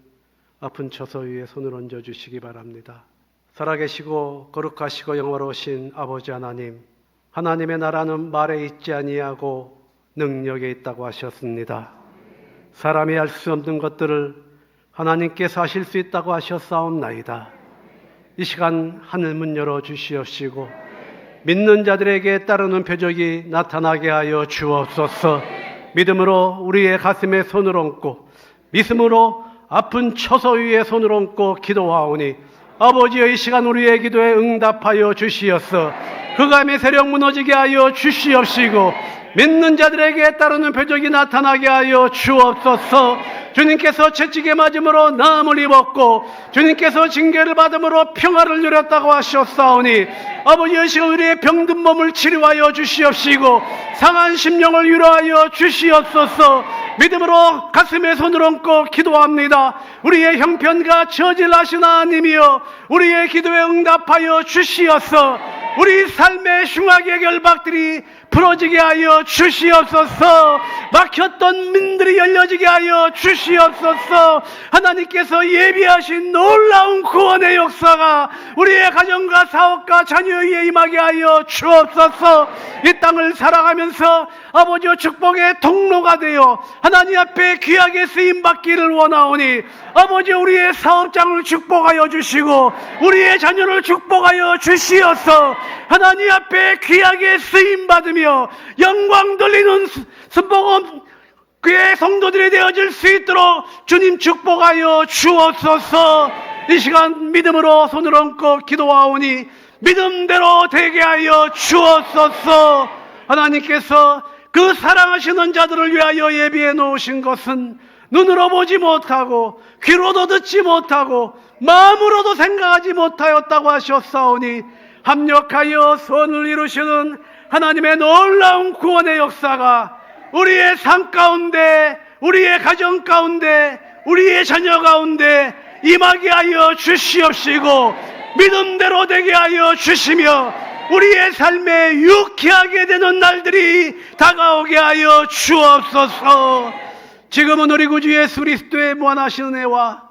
아픈 처소 위에 손을 얹어주시기 바랍니다. 살아계시고 거룩하시고 영화로우신 아버지 하나님, 하나님의 나라는 말에 있지 아니하고 능력에 있다고 하셨습니다. 사람이 할 수 없는 것들을 하나님께서 하실 수 있다고 하셨사옵나이다. 이 시간 하늘 문 열어 주시옵시고 믿는 자들에게 따르는 표적이 나타나게 하여 주옵소서. 믿음으로 우리의 가슴에 손을 얹고 믿음으로 아픈 처소 위에 손을 얹고 기도하오니 아버지의 이 시간 우리의 기도에 응답하여 주시옵소서. 흑암의 세력 무너지게 하여 주시옵시고 믿는 자들에게 따르는 표적이 나타나게 하여 주옵소서. 주님께서 채찍에 맞음으로 나음을 입었고 주님께서 징계를 받음으로 평화를 누렸다고 하셨사오니 아버지의 시간 우리의 병든 몸을 치료하여 주시옵시고 상한 심령을 위로하여 주시옵소서. 믿음으로 가슴에 손을 얹고 기도합니다. 우리의 형편과 처질하신 하나님이여 우리의 기도에 응답하여 주시옵소서. 우리 삶의 흉악의 결박들이 풀어지게 하여 주시옵소서. 막혔던 문들이 열려지게 하여 주시옵소서. 하나님께서 예비하신 놀라운 구원의 역사가 우리의 가정과 사업과 자녀 위에 임하게 하여 주옵소서. 이 땅을 살아가면서 아버지의 축복의 통로가 되어 하나님 앞에 귀하게 쓰임받기를 원하오니 아버지 우리의 사업장을 축복하여 주시고 우리의 자녀를 축복하여 주시옵소서. 하나님 앞에 귀하게 쓰임받으며 영광 돌리는 순복음 교회 성도들이 되어질 수 있도록 주님 축복하여 주옵소서. 이 시간 믿음으로 손을 얹고 기도하오니 믿음대로 되게 하여 주옵소서. 하나님께서 그 사랑하시는 자들을 위하여 예비해 놓으신 것은 눈으로 보지 못하고 귀로도 듣지 못하고 마음으로도 생각하지 못하였다고 하셨사오니 합력하여 선을 이루시는 하나님의 놀라운 구원의 역사가 우리의 삶 가운데 우리의 가정 가운데 우리의 자녀 가운데 임하게 하여 주시옵시고 믿음대로 되게 하여 주시며 우리의 삶에 유쾌하게 되는 날들이 다가오게 하여 주옵소서. 지금은 우리 구주 예수 그리스도의 무한하신 은혜와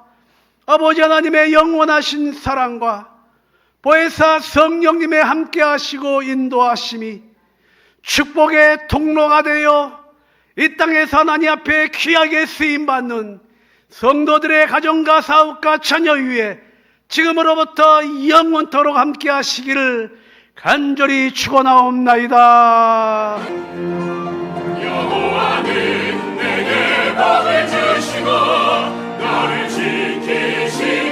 아버지 하나님의 영원하신 사랑과 보혜사 성령님의 함께 하시고 인도하심이 축복의 통로가 되어 이 땅에서 하나님 앞에 귀하게 쓰임받는 성도들의 가정과 사업과 자녀 위에 지금으로부터 영원토록 함께 하시기를 간절히 축원하옵나이다. 여호와는 내게 복을 주시고 너를 계시